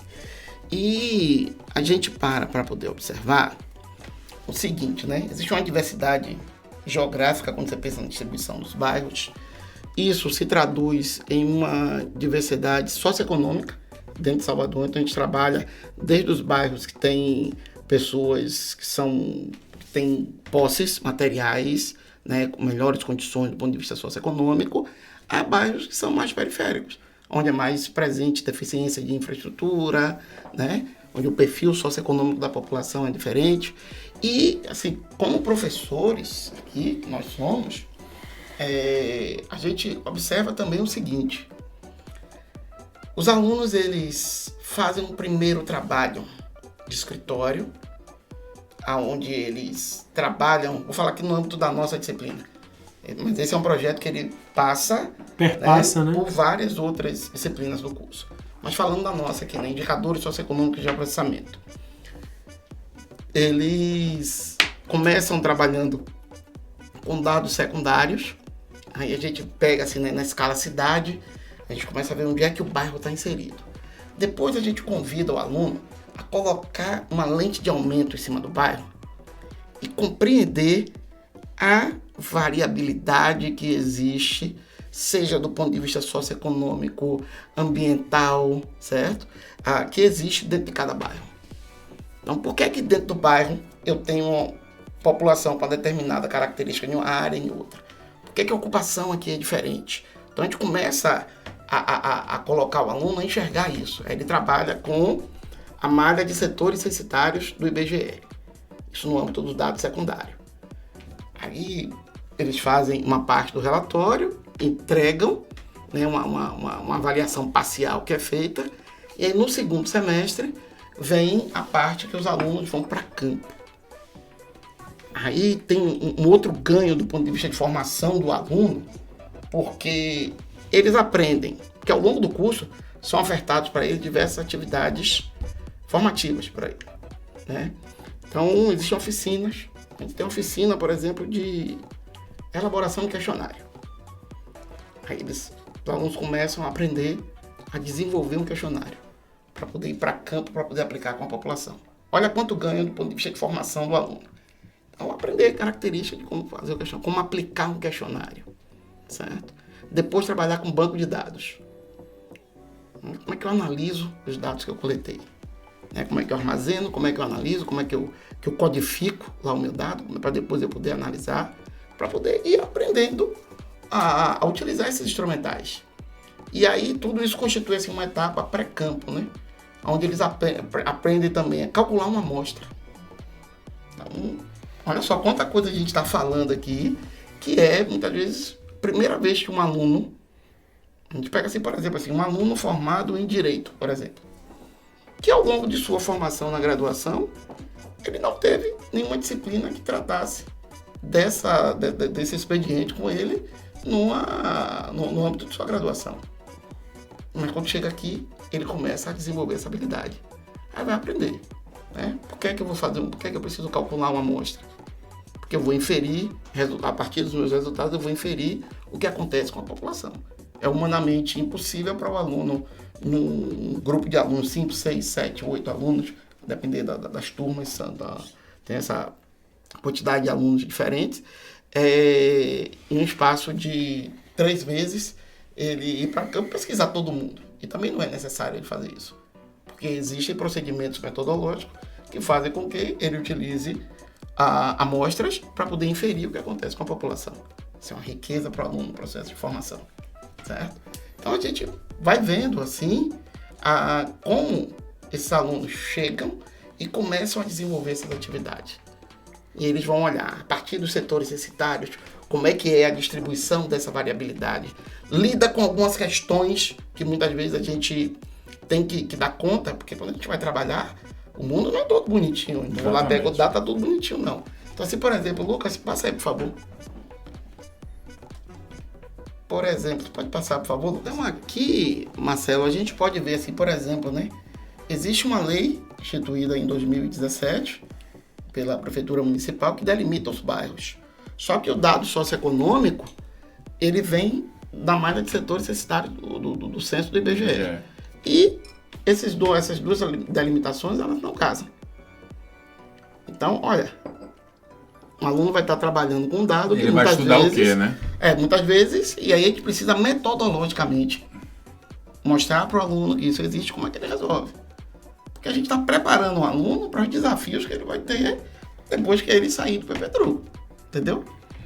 E a gente para poder observar o seguinte, né? Existe uma diversidade geográfica quando você pensa na distribuição dos bairros. Isso se traduz em uma diversidade socioeconômica dentro de Salvador. Então a gente trabalha desde os bairros que têm pessoas que têm posses materiais, né, com melhores condições do ponto de vista socioeconômico, a bairros que são mais periféricos, onde é mais presente deficiência de infraestrutura, né? Onde o perfil socioeconômico da população é diferente. E, assim, como professores aqui, que nós somos, a gente observa também o seguinte: os alunos, eles fazem um primeiro trabalho de escritório, onde eles trabalham, vou falar aqui no âmbito da nossa disciplina, mas esse é um projeto que ele perpassa, né, por várias outras disciplinas do curso. Mas falando da nossa aqui, né, indicadores socioeconômicos de processamento. Eles começam trabalhando com dados secundários, aí a gente pega assim, né, na escala cidade, a gente começa a ver onde é que o bairro está inserido. Depois a gente convida o aluno a colocar uma lente de aumento em cima do bairro e compreender a variabilidade que existe, seja do ponto de vista socioeconômico, ambiental, certo? Que existe dentro de cada bairro. Então, por que que dentro do bairro eu tenho uma população com uma determinada característica em uma área e em outra? Por que que a ocupação aqui é diferente? Então, a gente começa a colocar o aluno a enxergar isso. Ele trabalha com a malha de setores censitários do IBGE. Isso no âmbito dos dados secundários. Aí eles fazem uma parte do relatório, entregam, né, uma avaliação parcial que é feita, e aí no segundo semestre vem a parte que os alunos vão para campo. Aí tem um outro ganho do ponto de vista de formação do aluno, porque eles aprendem que ao longo do curso são ofertados para eles diversas atividades formativas para ele, né? Então, existem oficinas. A gente tem oficina, por exemplo, de elaboração de questionário. Aí os alunos começam a aprender a desenvolver um questionário para poder ir para campo, para poder aplicar com a população. Olha quanto ganha do ponto de vista de formação do aluno. Então, aprender características de como fazer o questionário, como aplicar um questionário, certo? Depois, trabalhar com banco de dados. Como é que eu analiso os dados que eu coletei? Como é que eu armazeno, como é que eu analiso, como é que eu codifico lá o meu dado, para depois eu poder analisar, para poder ir aprendendo a utilizar esses instrumentais. E aí tudo isso constitui assim, uma etapa pré-campo, né? Onde eles aprendem também a calcular uma amostra. Então, olha só quanta coisa a gente está falando aqui, que é, muitas vezes, a primeira vez que um aluno, a gente pega assim, por exemplo, assim, um aluno formado em Direito, por exemplo, que ao longo de sua formação na graduação, ele não teve nenhuma disciplina que tratasse desse expediente com ele no âmbito de sua graduação. Mas quando chega aqui, ele começa a desenvolver essa habilidade. Aí vai aprender, né? Por que é que eu vou fazer? Por que é que eu preciso calcular uma amostra? Porque eu vou inferir, a partir dos meus resultados, eu vou inferir o que acontece com a população. É humanamente impossível para o aluno, num grupo de alunos, 5, 6, 7, 8 alunos, dependendo das turmas, tem essa quantidade de alunos diferentes, em um espaço de 3 meses, ele ir para campo pesquisar todo mundo. E também não é necessário ele fazer isso, porque existem procedimentos metodológicos que fazem com que ele utilize amostras para poder inferir o que acontece com a população. Isso é uma riqueza para o aluno no processo de formação, certo? Então a gente vai vendo assim como esses alunos chegam e começam a desenvolver essas atividades. E eles vão olhar, a partir dos setores censitários, como é que é a distribuição dessa variabilidade. Lida com algumas questões que muitas vezes a gente tem que dar conta, porque quando a gente vai trabalhar, o mundo não é todo bonitinho. Então, lá pega o dado, tá tudo bonitinho, não. Então, assim, por exemplo, Lucas, passa aí, por favor. Por exemplo, pode passar, por favor? Então, aqui, Marcelo, a gente pode ver, assim, por exemplo, né? Existe uma lei instituída em 2017 pela Prefeitura Municipal que delimita os bairros. Só que o dado socioeconômico, ele vem da malha de setores censitários do censo do IBGE. E essas duas delimitações, elas não casam. Então, olha, um aluno vai estar trabalhando com um dado que ele vai estudar vezes, o quê, né? Muitas vezes, e aí a gente precisa metodologicamente mostrar para o aluno que isso existe, como é que ele resolve. Porque a gente está preparando o aluno para os desafios que ele vai ter depois que ele sair do PPTru. Entendeu?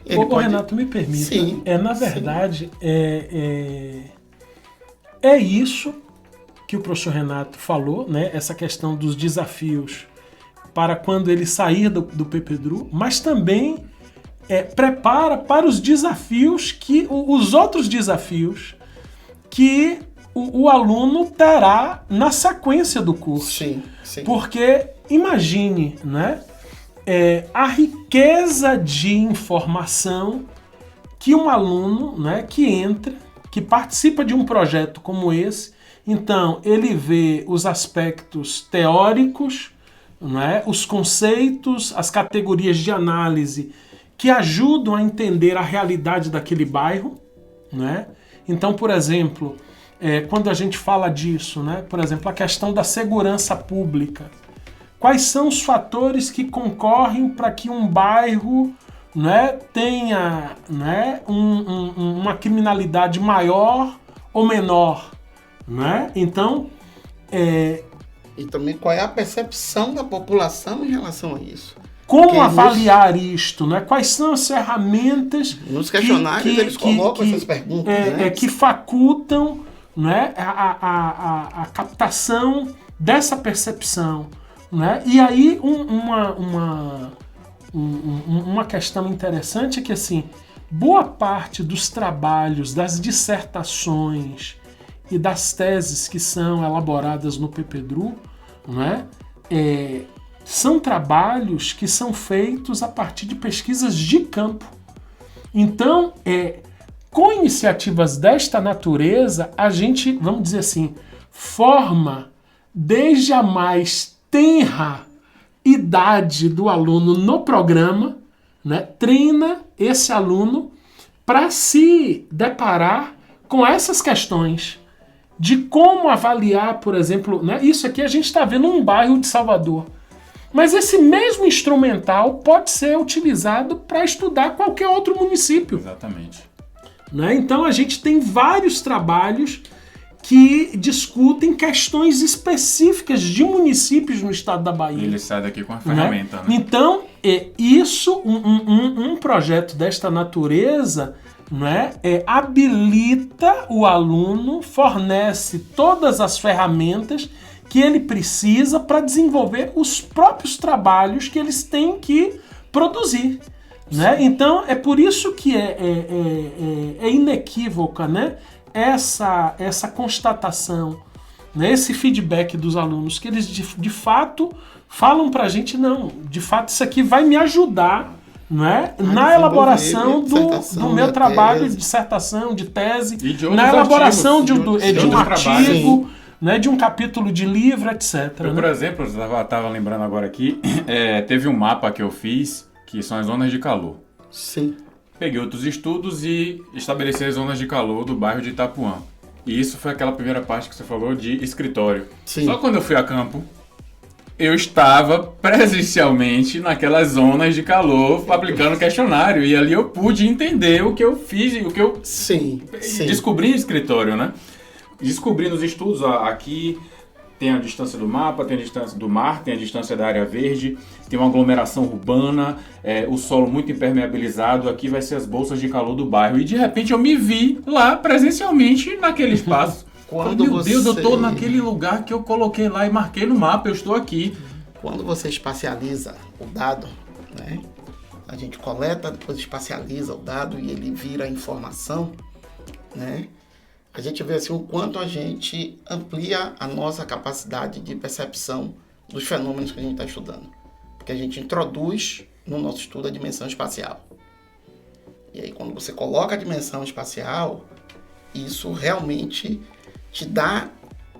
Renato, me permita. Sim, na verdade, é isso que o professor Renato falou, né? Essa questão dos desafios para quando ele sair do PPTru, mas também prepara para os desafios os outros desafios que o aluno terá na sequência do curso. Sim, sim. Porque imagine, né? A riqueza de informação que um aluno, né, que entra, que participa de um projeto como esse, então ele vê os aspectos teóricos, né, os conceitos, as categorias de análise que ajudam a entender a realidade daquele bairro, né? Então, por exemplo, quando a gente fala disso, né? Por exemplo, a questão da segurança pública. Quais são os fatores que concorrem para que um bairro, né, tenha, né, uma criminalidade maior ou menor? Né? Então, E também qual é a percepção da população em relação a isso? como avaliar isto? Né? Quais são as ferramentas nos questionários eles colocam essas perguntas, né? que facultam, né, a captação dessa percepção? Né? E aí uma questão interessante é que assim, boa parte dos trabalhos, das dissertações e das teses que são elaboradas no PPDRU, né, são trabalhos que são feitos a partir de pesquisas de campo. Então, com iniciativas desta natureza, a gente, vamos dizer assim, forma desde a mais tenra idade do aluno no programa, né, treina esse aluno para se deparar com essas questões de como avaliar, por exemplo, né, isso aqui a gente está vendo um bairro de Salvador. Mas esse mesmo instrumental pode ser utilizado para estudar qualquer outro município. Exatamente. Né? Então a gente tem vários trabalhos que discutem questões específicas de municípios no estado da Bahia. Ele sai daqui com a ferramenta, né? Então, um projeto desta natureza, né, habilita o aluno, fornece todas as ferramentas que ele precisa para desenvolver os próprios trabalhos que eles têm que produzir. Né? Então, é por isso que é inequívoca, né, essa constatação, né, esse feedback dos alunos, que eles de fato falam para a gente, não, de fato isso aqui vai me ajudar, né, na elaboração do meu trabalho de dissertação, de tese, na elaboração de um artigo, né, de um capítulo de livro, etc. Eu, por exemplo, eu estava lembrando agora aqui, teve um mapa que eu fiz, que são as zonas de calor. Sim. Peguei outros estudos e estabeleci as zonas de calor do bairro de Itapuã. E isso foi aquela primeira parte que você falou de escritório. Sim. Só quando eu fui a campo, eu estava presencialmente naquelas zonas de calor aplicando questionário. E ali eu pude entender o que eu fiz e o que eu descobri em escritório, né? Descobri nos estudos, aqui tem a distância do mapa, tem a distância do mar, tem a distância da área verde, tem uma aglomeração urbana, o solo muito impermeabilizado, aqui vai ser as bolsas de calor do bairro. E de repente eu me vi lá presencialmente naquele espaço. Meu Deus, eu estou naquele lugar que eu coloquei lá e marquei no mapa, eu estou aqui. Quando você espacializa o dado, né, a gente coleta, depois espacializa o dado e ele vira informação, né? A gente vê assim o quanto a gente amplia a nossa capacidade de percepção dos fenômenos que a gente está estudando. Porque a gente introduz no nosso estudo a dimensão espacial. E aí quando você coloca a dimensão espacial, isso realmente te dá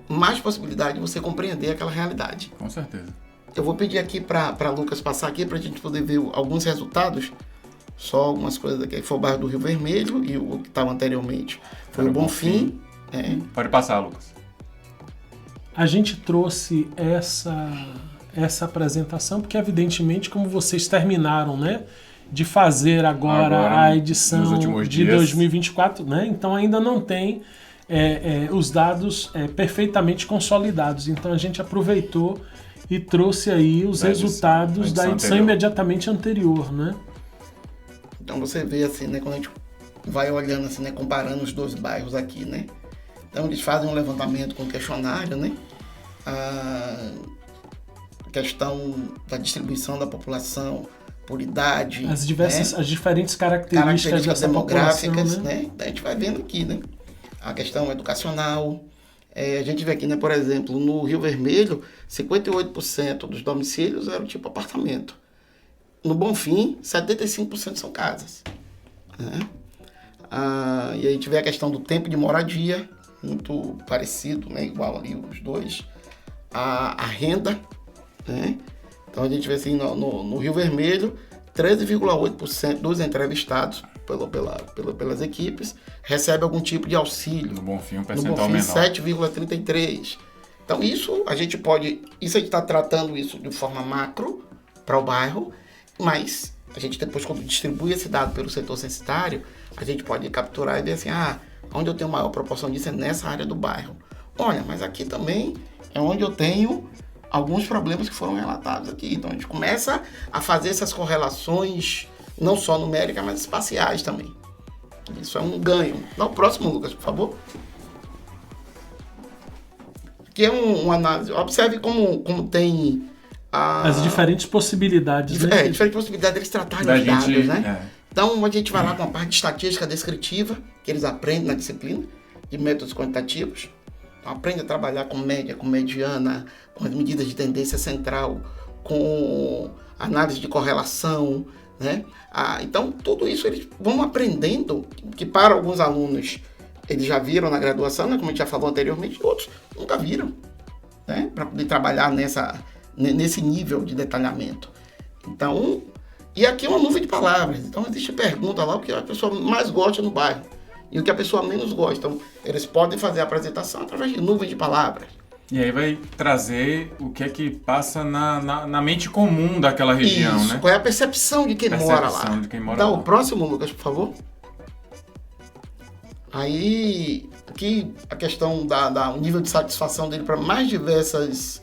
mais possibilidade de você compreender aquela realidade. Com certeza. Eu vou pedir aqui para Lucas passar aqui para a gente poder ver alguns resultados. Só algumas coisas aqui. Foi o bairro do Rio Vermelho e o que estava anteriormente foi o Bonfim. Pode passar, Lucas. A gente trouxe essa apresentação porque, evidentemente, como vocês terminaram, né, de fazer agora a edição de 2024, né, então ainda não tem os dados perfeitamente consolidados. Então a gente aproveitou e trouxe aí os resultados da edição imediatamente anterior, né? Então você vê assim, né, quando a gente vai olhando assim, né, comparando os dois bairros aqui, né? Então eles fazem um levantamento com questionário, né? A questão da distribuição da população por idade, as diferentes características dessa demográficas, né? A gente vai vendo aqui, né? A questão educacional. A gente vê aqui, né, por exemplo, no Rio Vermelho, 58% dos domicílios eram tipo apartamento. No Bonfim, 75% são casas. Né? E aí a gente vê a questão do tempo de moradia, muito parecido, né? Igual ali os dois. A renda, né? Então a gente vê assim, no Rio Vermelho, 13,8% dos entrevistados pelas equipes, recebe algum tipo de auxílio. No Bonfim, um No percentual Bonfim, menor. 7,33%. Então, isso a gente está tratando isso de forma macro para o bairro, mas a gente depois, quando distribui esse dado pelo setor censitário, a gente pode capturar e ver assim, onde eu tenho maior proporção disso é nessa área do bairro. Olha, mas aqui também é onde eu tenho alguns problemas que foram relatados aqui. Então, a gente começa a fazer essas correlações, não só numéricas, mas espaciais também. Isso é um ganho. Dá o próximo, Lucas, por favor. Aqui é uma análise. Observe como tem as diferentes possibilidades. Né? Diferentes possibilidades deles tratarem Da os dados, gente, né? Então, a gente vai lá com a parte de estatística descritiva, que eles aprendem na disciplina, de métodos quantitativos. Então, aprende a trabalhar com média, com mediana, com as medidas de tendência central, com análise de correlação, né? Então, tudo isso eles vão aprendendo, que para alguns alunos eles já viram na graduação, né? Como a gente já falou anteriormente, outros nunca viram, né? Para poder trabalhar nesse nível de detalhamento. Então, e aqui é uma nuvem de palavras. Então, existe pergunta lá o que a pessoa mais gosta no bairro e o que a pessoa menos gosta. Então, eles podem fazer a apresentação através de nuvem de palavras. E aí vai trazer o que é que passa na mente comum daquela região, Isso, né? qual é a percepção de quem mora lá. De quem mora Dá lá. o próximo, Lucas, por favor. Aí, aqui a questão o nível de satisfação dele para mais diversas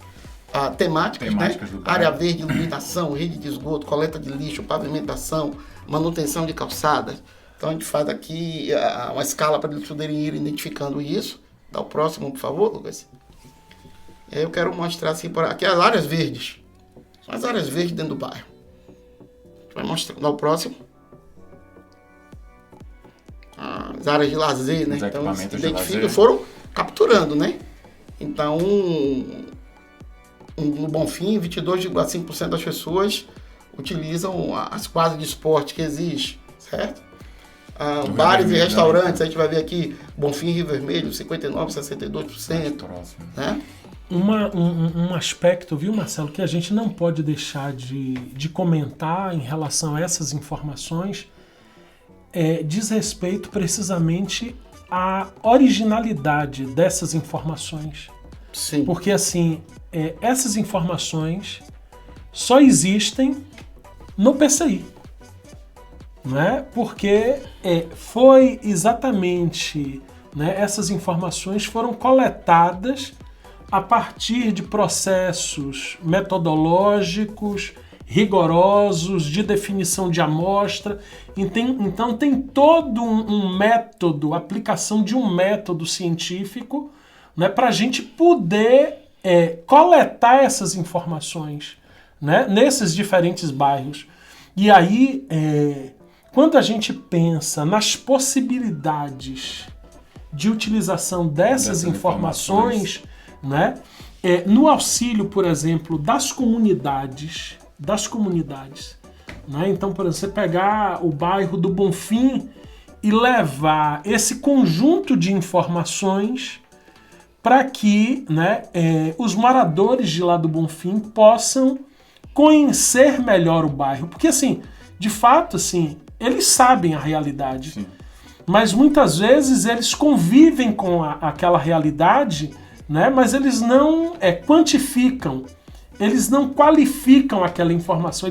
temáticas, né? Do bairro. Área verde, iluminação, rede de esgoto, coleta de lixo, pavimentação, manutenção de calçadas. Então a gente faz aqui uma escala para eles poderem ir identificando isso. Dá o próximo, por favor, Lucas. E aí eu quero mostrar assim, aqui as áreas verdes. São as áreas verdes dentro do bairro. A gente vai mostrar. Dá o próximo. As áreas de lazer, né? Os Então, equipamentos de identifica, lazer. foram capturando, né? Então, no Bonfim, 22,5% das pessoas utilizam as quadras de esporte que existem, certo? Bares e restaurantes, a gente vai ver aqui, Bonfim e Rio Vermelho, 59%, 62%. Né? Um aspecto, viu, Marcelo, que a gente não pode deixar de comentar em relação a essas informações diz respeito precisamente à originalidade dessas informações. Sim. Porque, assim, essas informações só existem no PCI. Não é? Porque foi exatamente, né, essas informações foram coletadas a partir de processos metodológicos, rigorosos, de definição de amostra. Então tem todo um método, aplicação de um método científico, né, para a gente poder coletar essas informações, né, nesses diferentes bairros. E aí, quando a gente pensa nas possibilidades de utilização dessas informações, né, no auxílio, por exemplo, das comunidades, né? Então, por exemplo, você pegar o bairro do Bonfim e levar esse conjunto de informações para que, né, os moradores de lá do Bonfim possam conhecer melhor o bairro. Porque, assim, de fato, assim, eles sabem a realidade. Sim. Mas muitas vezes eles convivem com aquela realidade, né, mas eles não quantificam, eles não qualificam aquela informação.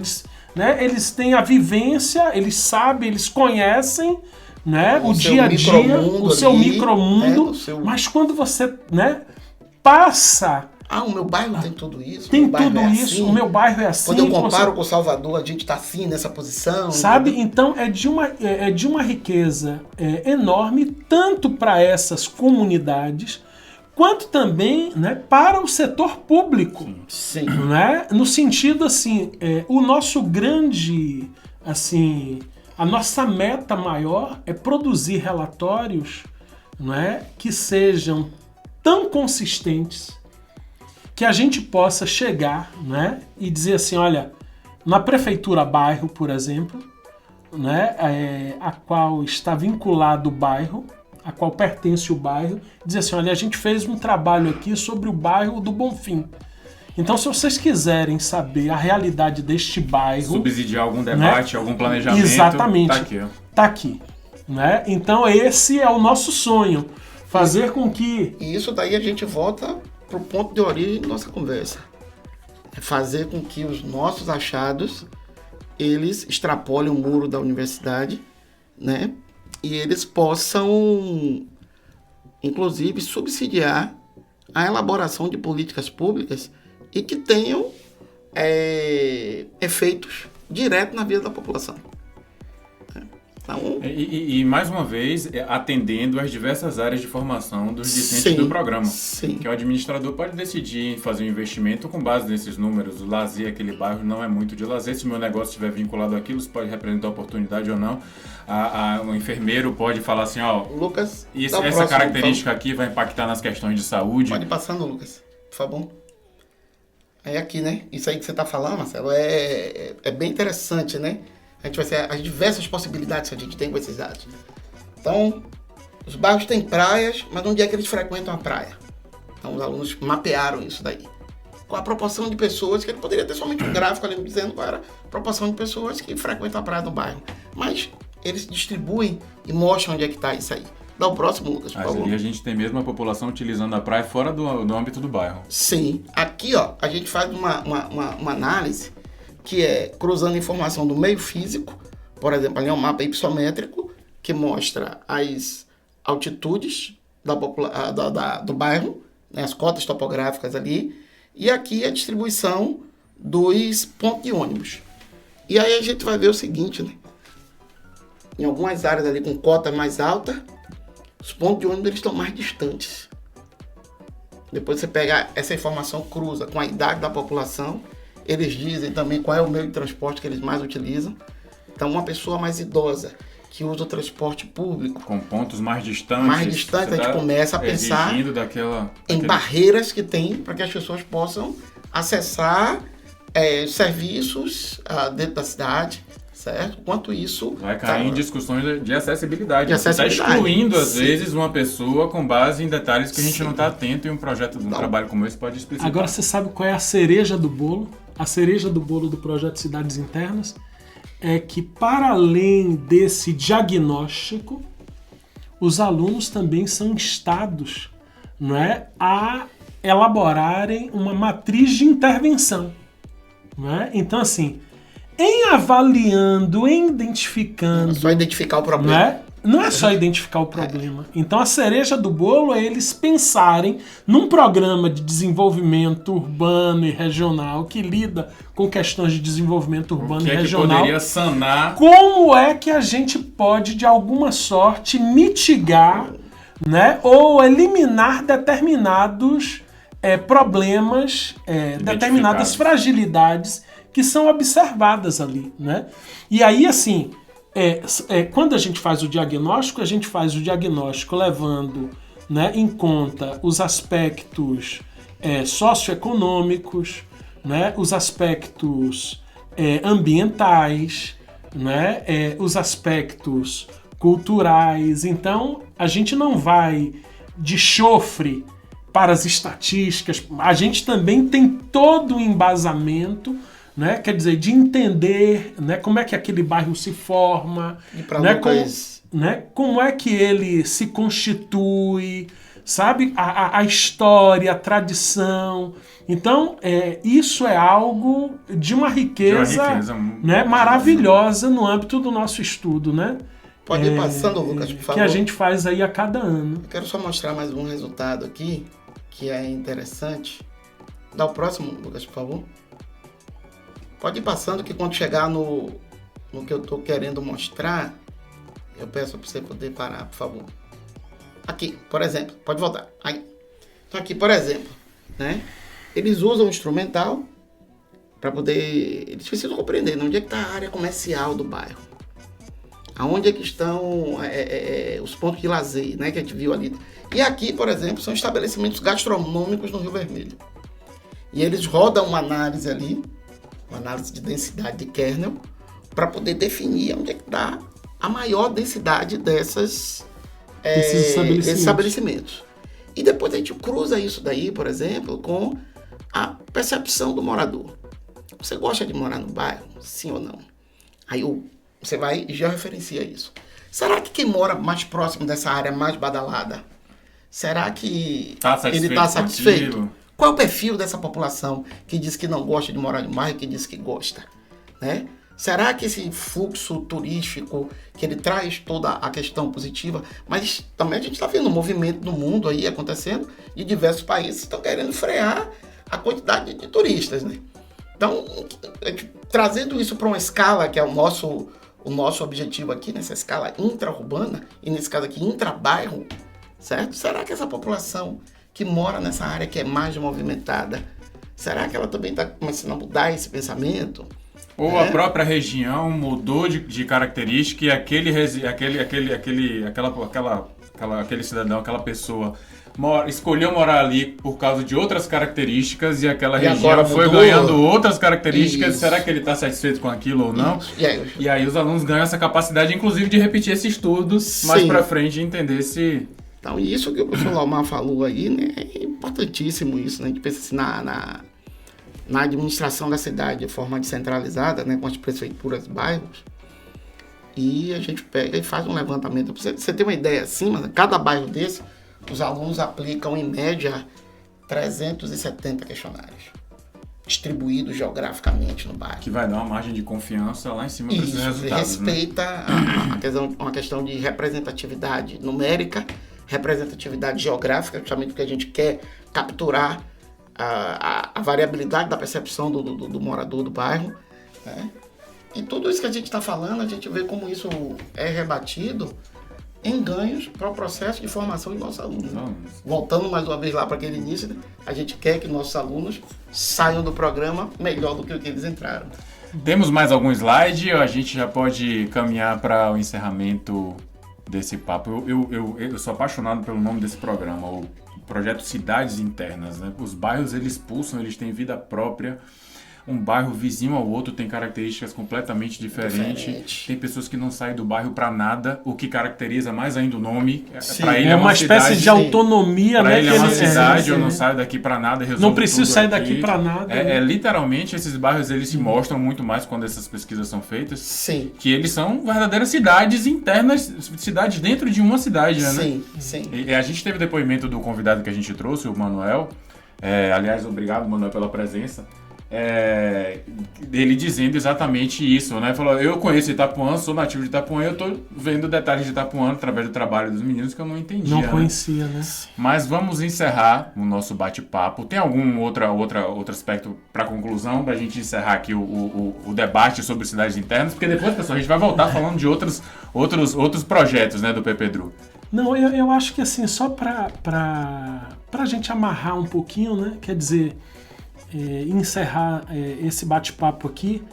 Eles têm a vivência, eles sabem, eles conhecem, né, o dia a dia, o seu micromundo, mas quando você, né, passa... o meu bairro tem tudo isso. Tem tudo isso, assim. O meu bairro é assim. Quando eu comparo com Salvador, a gente está assim nessa posição. Sabe? Entendeu? Então é de uma riqueza enorme, tanto para essas comunidades, quanto também, né, para o setor público. Sim. Né? No sentido, assim, o nosso grande, assim, a nossa meta maior é produzir relatórios, né, que sejam tão consistentes que a gente possa chegar, né, e dizer assim, olha, na prefeitura bairro, por exemplo, né, a qual está vinculado o bairro, a qual pertence o bairro, dizer assim, olha, a gente fez um trabalho aqui sobre o bairro do Bonfim. Então, se vocês quiserem saber a realidade deste bairro... Subsidiar algum debate, né, algum planejamento, exatamente. Tá aqui, ó. está aqui. Né? Então esse é o nosso sonho, fazer com que... E isso daí a gente volta para o ponto de origem da nossa conversa. É fazer com que os nossos achados, eles extrapolem o muro da universidade, né? E eles possam, inclusive, subsidiar a elaboração de políticas públicas e que tenham efeitos diretos na vida da população. Então, e mais uma vez, atendendo às diversas áreas de formação dos discentes do programa. Sim. Que o administrador pode decidir em fazer um investimento com base nesses números. O lazer, aquele bairro não é muito de lazer. Se o meu negócio estiver vinculado àquilo, isso pode representar oportunidade ou não. O enfermeiro pode falar assim, ó, Lucas, essa característica aqui vai impactar nas questões de saúde. Pode passar no Lucas, por favor. Aí aqui, né? Isso aí que você está falando, Marcelo, é bem interessante, né? A gente vai ser as diversas possibilidades que a gente tem com esses dados. Então, os bairros têm praias, mas onde é que eles frequentam a praia? Então, os alunos mapearam isso daí. Qual a proporção de pessoas, que ele poderia ter somente um gráfico ali dizendo qual era a proporção de pessoas que frequentam a praia do bairro. Mas eles distribuem e mostram onde é que está isso aí. Dá o próximo, Lucas, por favor. E a gente tem mesmo a população utilizando a praia fora do âmbito do bairro. Sim. Aqui, ó, a gente faz uma análise que é cruzando informação do meio físico, por exemplo, ali é um mapa hipossométrico que mostra as altitudes do bairro, né, as cotas topográficas ali, e aqui a distribuição dos pontos de ônibus. E aí a gente vai ver o seguinte, né? Em algumas áreas ali com cota mais alta, os pontos de ônibus eles estão mais distantes. Depois você pega essa informação, cruza com a idade da população, eles dizem também qual é o meio de transporte que eles mais utilizam. Então, uma pessoa mais idosa que usa o transporte público, com pontos mais distantes, a gente começa a pensar em barreiras que tem para que as pessoas possam acessar serviços dentro da cidade, certo? Quanto isso... Vai cair em discussões de acessibilidade. Você está excluindo, às vezes, uma pessoa com base em detalhes que a gente não está atento e um projeto de um trabalho como esse pode explicitar. Agora você sabe qual é a cereja do bolo? A cereja do bolo do projeto Cidades Internas é que, para além desse diagnóstico, os alunos também são instados, não é, a elaborarem uma matriz de intervenção. Não é? Então, assim, em avaliando, em identificando... É só identificar o problema. Não é só identificar o problema. Então, a cereja do bolo é eles pensarem num programa de desenvolvimento urbano e regional que lida com questões de desenvolvimento urbano e regional. Que poderia sanar... Como é que a gente pode, de alguma sorte, mitigar, né, ou eliminar determinados problemas, determinadas fragilidades que são observadas ali, né? E aí, assim... quando a gente faz o diagnóstico levando, né, em conta os aspectos socioeconômicos, né, os aspectos ambientais, né, os aspectos culturais. Então, a gente não vai de chofre para as estatísticas, a gente também tem todo o embasamento, né? Quer dizer, de entender, né, como é que aquele bairro se forma, né, como é que ele se constitui, sabe? A história, a tradição. Então, isso é algo de uma riqueza, né, maravilhosa no âmbito do nosso estudo, né? Pode ir passando, Lucas, por favor. Que a gente faz aí a cada ano. Eu quero só mostrar mais um resultado aqui, que é interessante. Dá o próximo, Lucas, por favor. Pode ir passando, que quando chegar no que eu estou querendo mostrar, eu peço para você poder parar, por favor. Aqui, por exemplo, pode voltar. Aí. Então aqui, por exemplo, né? Eles usam o instrumental para poder... Eles precisam compreender onde é que está a área comercial do bairro. Aonde é que estão os pontos de lazer, né? Que a gente viu ali. E aqui, por exemplo, são estabelecimentos gastronômicos no Rio Vermelho. E eles rodam uma análise ali, uma análise de densidade de kernel, para poder definir onde é que está a maior densidade desses estabelecimentos. E depois a gente cruza isso daí, por exemplo, com a percepção do morador. Você gosta de morar no bairro? Sim ou não? Aí o Você vai e já referencia isso. Será que quem mora mais próximo dessa área mais badalada, será que ele está satisfeito? Qual é o perfil dessa população que diz que não gosta de morar no bairro e que diz que gosta? Né? Será que esse fluxo turístico, que ele traz toda a questão positiva, mas também a gente está vendo um movimento no mundo aí acontecendo de diversos países que estão querendo frear a quantidade de turistas, né? Então, trazendo isso para uma escala que é o nosso objetivo aqui, nessa escala intra-urbana, e nesse caso aqui intra-bairro, certo? Será que essa população que mora nessa área que é mais movimentada, será que ela também está começando a mudar esse pensamento? Ou a própria região mudou de característica e aquele cidadão, aquela pessoa escolheu morar ali por causa de outras características e aquela região foi ganhando outras características. Isso. Será que ele está satisfeito com aquilo ou não? E aí os alunos ganham essa capacidade, inclusive, de repetir esse estudo mais para frente e entender se... Então, isso que o professor Laumar falou aí, né, é importantíssimo isso, né? A gente pensa assim na administração da cidade de forma descentralizada, né, com as prefeituras, bairros, e a gente pega e faz um levantamento. Pra você ter uma ideia assim, mas cada bairro desse, os alunos aplicam em média 370 questionários, distribuídos geograficamente no bairro. Que vai dar uma margem de confiança lá em cima para esses resultados. Respeita, né? Uma questão de representatividade numérica, representatividade geográfica, justamente porque a gente quer capturar a variabilidade da percepção do morador do bairro, né? E tudo isso que a gente está falando, a gente vê como isso é rebatido em ganhos para o processo de formação de nossos alunos. Voltando mais uma vez lá para aquele início, né? A gente quer que nossos alunos saiam do programa melhor do que o que eles entraram. Temos mais algum slide ou a gente já pode caminhar para o encerramento desse papo? Eu sou apaixonado pelo nome desse programa, o projeto Cidades Internas, né? Os bairros, eles pulsam, eles têm vida própria. Um bairro vizinho ao outro tem características completamente diferentes. Tem pessoas que não saem do bairro para nada, o que caracteriza mais ainda o nome. Para ele é uma espécie cidade, de autonomia, né? Para ele é uma cidade, eu não saio daqui para nada. Não preciso sair daqui para nada. Literalmente, esses bairros eles se mostram muito mais quando essas pesquisas são feitas. Sim. Que eles são verdadeiras cidades internas, cidades dentro de uma cidade, né? Sim. E a gente teve depoimento do convidado que a gente trouxe, o Manuel. Aliás, obrigado, Manuel, pela presença. Ele dizendo exatamente isso, né? Falou, eu conheço Itapuã, sou nativo de Itapuã, eu tô vendo detalhes de Itapuã através do trabalho dos meninos que eu não entendia. Não conhecia, né? Mas vamos encerrar o nosso bate-papo. Tem algum outro aspecto para conclusão, da gente encerrar aqui o debate sobre cidades internas? Porque depois, pessoal, a gente vai voltar falando de outros projetos, né, do PPDRU. Não, eu acho que assim, só para a gente amarrar um pouquinho, né? Quer dizer... encerrar esse bate-papo aqui,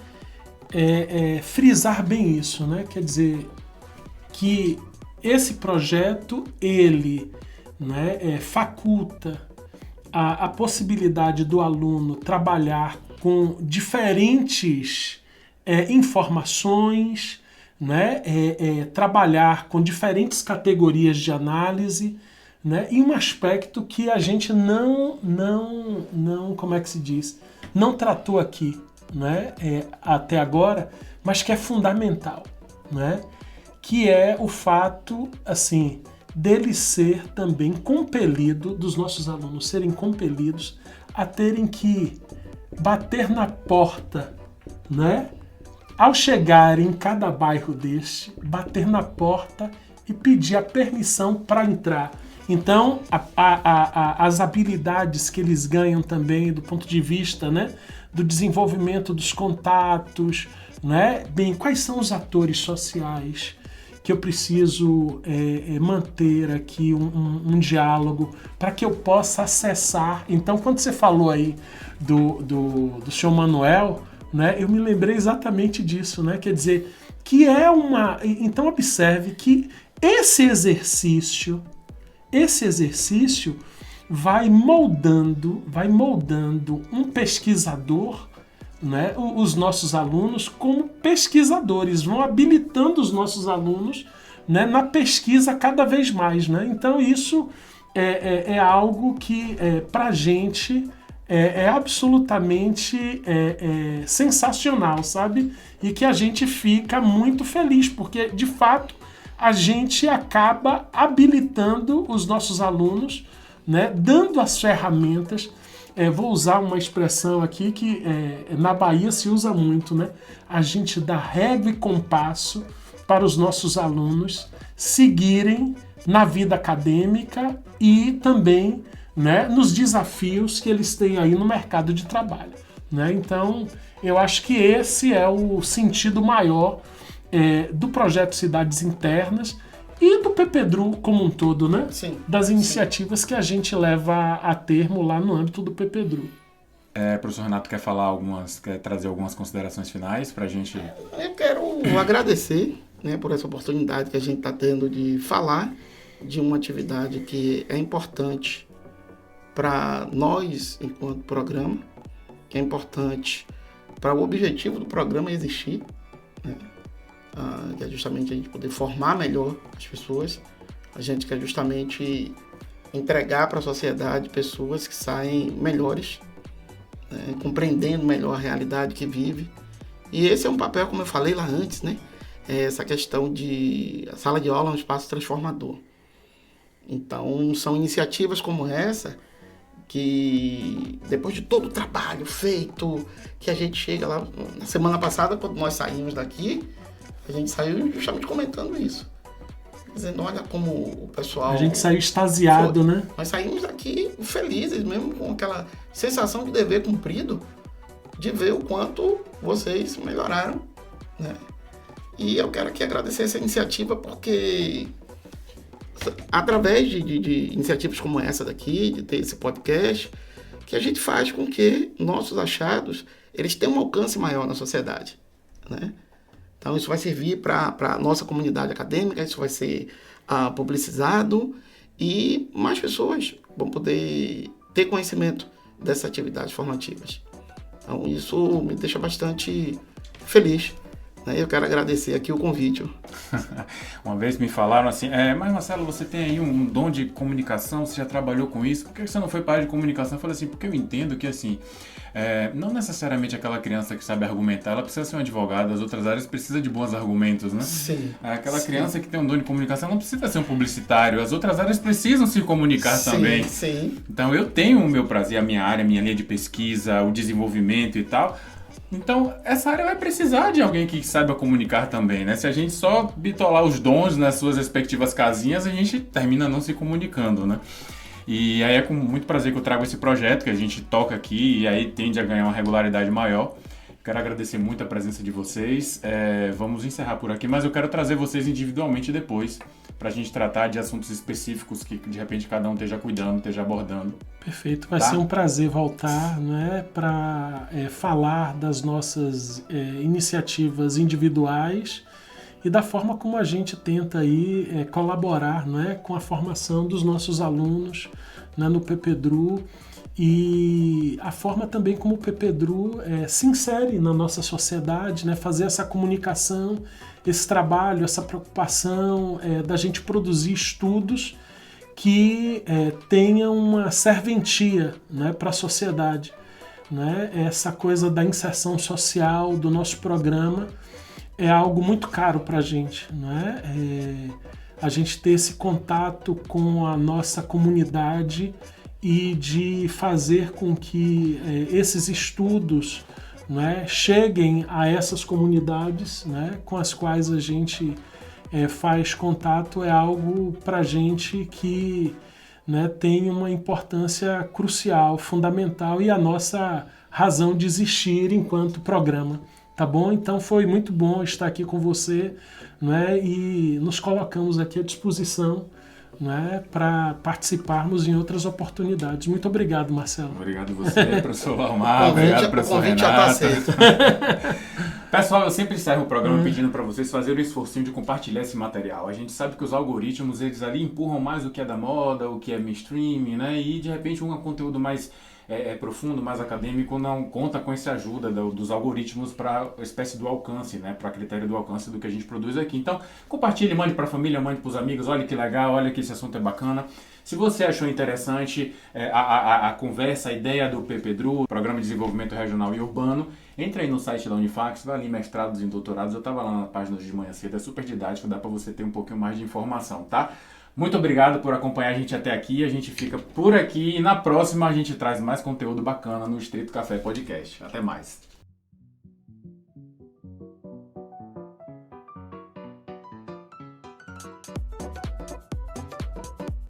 frisar bem isso, né? Quer dizer, que esse projeto, ele, né, faculta a possibilidade do aluno trabalhar com diferentes informações, né? Trabalhar com diferentes categorias de análise, né? E um aspecto que a gente não como é que se diz? Não tratou aqui, né? Até agora, mas que é fundamental, né? Que é o fato, assim, dele ser também compelido, dos nossos alunos serem compelidos a terem que bater na porta, né? Ao chegar em cada bairro deste, bater na porta e pedir a permissão para entrar. Então, as habilidades que eles ganham também do ponto de vista, né, do desenvolvimento dos contatos, né? Bem, quais são os atores sociais que eu preciso manter aqui um diálogo para que eu possa acessar. Então, quando você falou aí do senhor Manuel, né, eu me lembrei exatamente disso, né? Quer dizer, que é uma... Então, observe que esse exercício vai moldando um pesquisador, né? Os nossos alunos como pesquisadores, vão habilitando os nossos alunos, né, na pesquisa cada vez mais, né? Então isso é algo que para a gente é absolutamente sensacional, sabe? E que a gente fica muito feliz, porque, de fato, a gente acaba habilitando os nossos alunos, né? Dando as ferramentas. Vou usar uma expressão aqui que na Bahia se usa muito, né? A gente dá régua e compasso para os nossos alunos seguirem na vida acadêmica e também, né, nos desafios que eles têm aí no mercado de trabalho, né? Então, eu acho que esse é o sentido maior do projeto Cidades Internas e do PPDRU como um todo, né? Sim. Das iniciativas que a gente leva a termo lá no âmbito do PPDRU. Professor Renato quer trazer algumas considerações finais para a gente? Eu quero agradecer, né, por essa oportunidade que a gente está tendo de falar de uma atividade que é importante para nós enquanto programa, que é importante para o objetivo do programa existir, né? Que é justamente a gente poder formar melhor as pessoas, a gente quer justamente entregar para a sociedade pessoas que saem melhores, né, compreendendo melhor a realidade que vive. E esse é um papel, como eu falei lá antes, né? Essa questão de a sala de aula é um espaço transformador. Então, são iniciativas como essa que, depois de todo o trabalho feito, que a gente chega lá, na semana passada, quando nós saímos daqui, a gente saiu justamente comentando isso. Dizendo, olha como o pessoal... A gente saiu extasiado, né? Nós saímos daqui felizes, mesmo com aquela sensação de dever cumprido, de ver o quanto vocês melhoraram, né? E eu quero aqui agradecer essa iniciativa, porque através de iniciativas como essa daqui, de ter esse podcast, que a gente faz com que nossos achados, eles tenham um alcance maior na sociedade, né? Então isso vai servir para a nossa comunidade acadêmica, isso vai ser publicizado e mais pessoas vão poder ter conhecimento dessas atividades formativas. Então isso me deixa bastante feliz. Eu quero agradecer aqui o convite. Uma vez me falaram assim, mas Marcelo, você tem aí um dom de comunicação, você já trabalhou com isso, por que você não foi para a área de comunicação? Eu falei assim, porque eu entendo que assim, não necessariamente aquela criança que sabe argumentar, ela precisa ser um advogado, as outras áreas precisam de bons argumentos, né? Sim. Aquela criança que tem um dom de comunicação não precisa ser um publicitário, as outras áreas precisam se comunicar também. Sim. Então eu tenho o meu prazer, a minha área, a minha linha de pesquisa, o desenvolvimento e tal. Então, essa área vai precisar de alguém que saiba comunicar também, né? Se a gente só bitolar os dons nas suas respectivas casinhas, a gente termina não se comunicando, né? E aí é com muito prazer que eu trago esse projeto, que a gente toca aqui e aí tende a ganhar uma regularidade maior. Quero agradecer muito a presença de vocês. Vamos encerrar por aqui, mas eu quero trazer vocês individualmente depois, para a gente tratar de assuntos específicos que de repente cada um esteja cuidando, esteja abordando. Perfeito, vai ser um prazer voltar, né, para falar das nossas iniciativas individuais e da forma como a gente tenta aí colaborar, né, com a formação dos nossos alunos, né, no PPDRU e a forma também como o PPDRU se insere na nossa sociedade, né, fazer essa comunicação, esse trabalho, essa preocupação da gente produzir estudos que tenha uma serventia, né, para a sociedade, né? Essa coisa da inserção social do nosso programa é algo muito caro para a gente, né? A gente ter esse contato com a nossa comunidade e de fazer com que esses estudos, né, cheguem a essas comunidades, né, com as quais a gente faz contato, é algo para a gente que, né, tem uma importância crucial, fundamental e a nossa razão de existir enquanto programa, tá bom? Então foi muito bom estar aqui com você, né, e nos colocamos aqui à disposição, né, para participarmos em outras oportunidades. Muito obrigado, Marcelo. Obrigado você, professor Laumar. Obrigado, professor Renato. Pessoal, eu sempre encerro o programa pedindo para vocês fazerem o esforcinho de compartilhar esse material. A gente sabe que os algoritmos, eles ali empurram mais o que é da moda, o que é mainstream, né? E de repente um conteúdo mais profundo, mais acadêmico, não conta com essa ajuda dos algoritmos para a espécie do alcance, né? Para critério do alcance do que a gente produz aqui. Então, compartilhe, mande para a família, mande para os amigos, olha que legal, olha que esse assunto é bacana. Se você achou interessante a conversa, a ideia do PPDRU, Programa de Desenvolvimento Regional e Urbano, entre aí no site da Unifax, vai ali mestrados e doutorados, eu estava lá na página de manhã cedo, é super didático, dá para você ter um pouquinho mais de informação, tá? Muito obrigado por acompanhar a gente até aqui, a gente fica por aqui e na próxima a gente traz mais conteúdo bacana no Distrito Café Podcast. Até mais!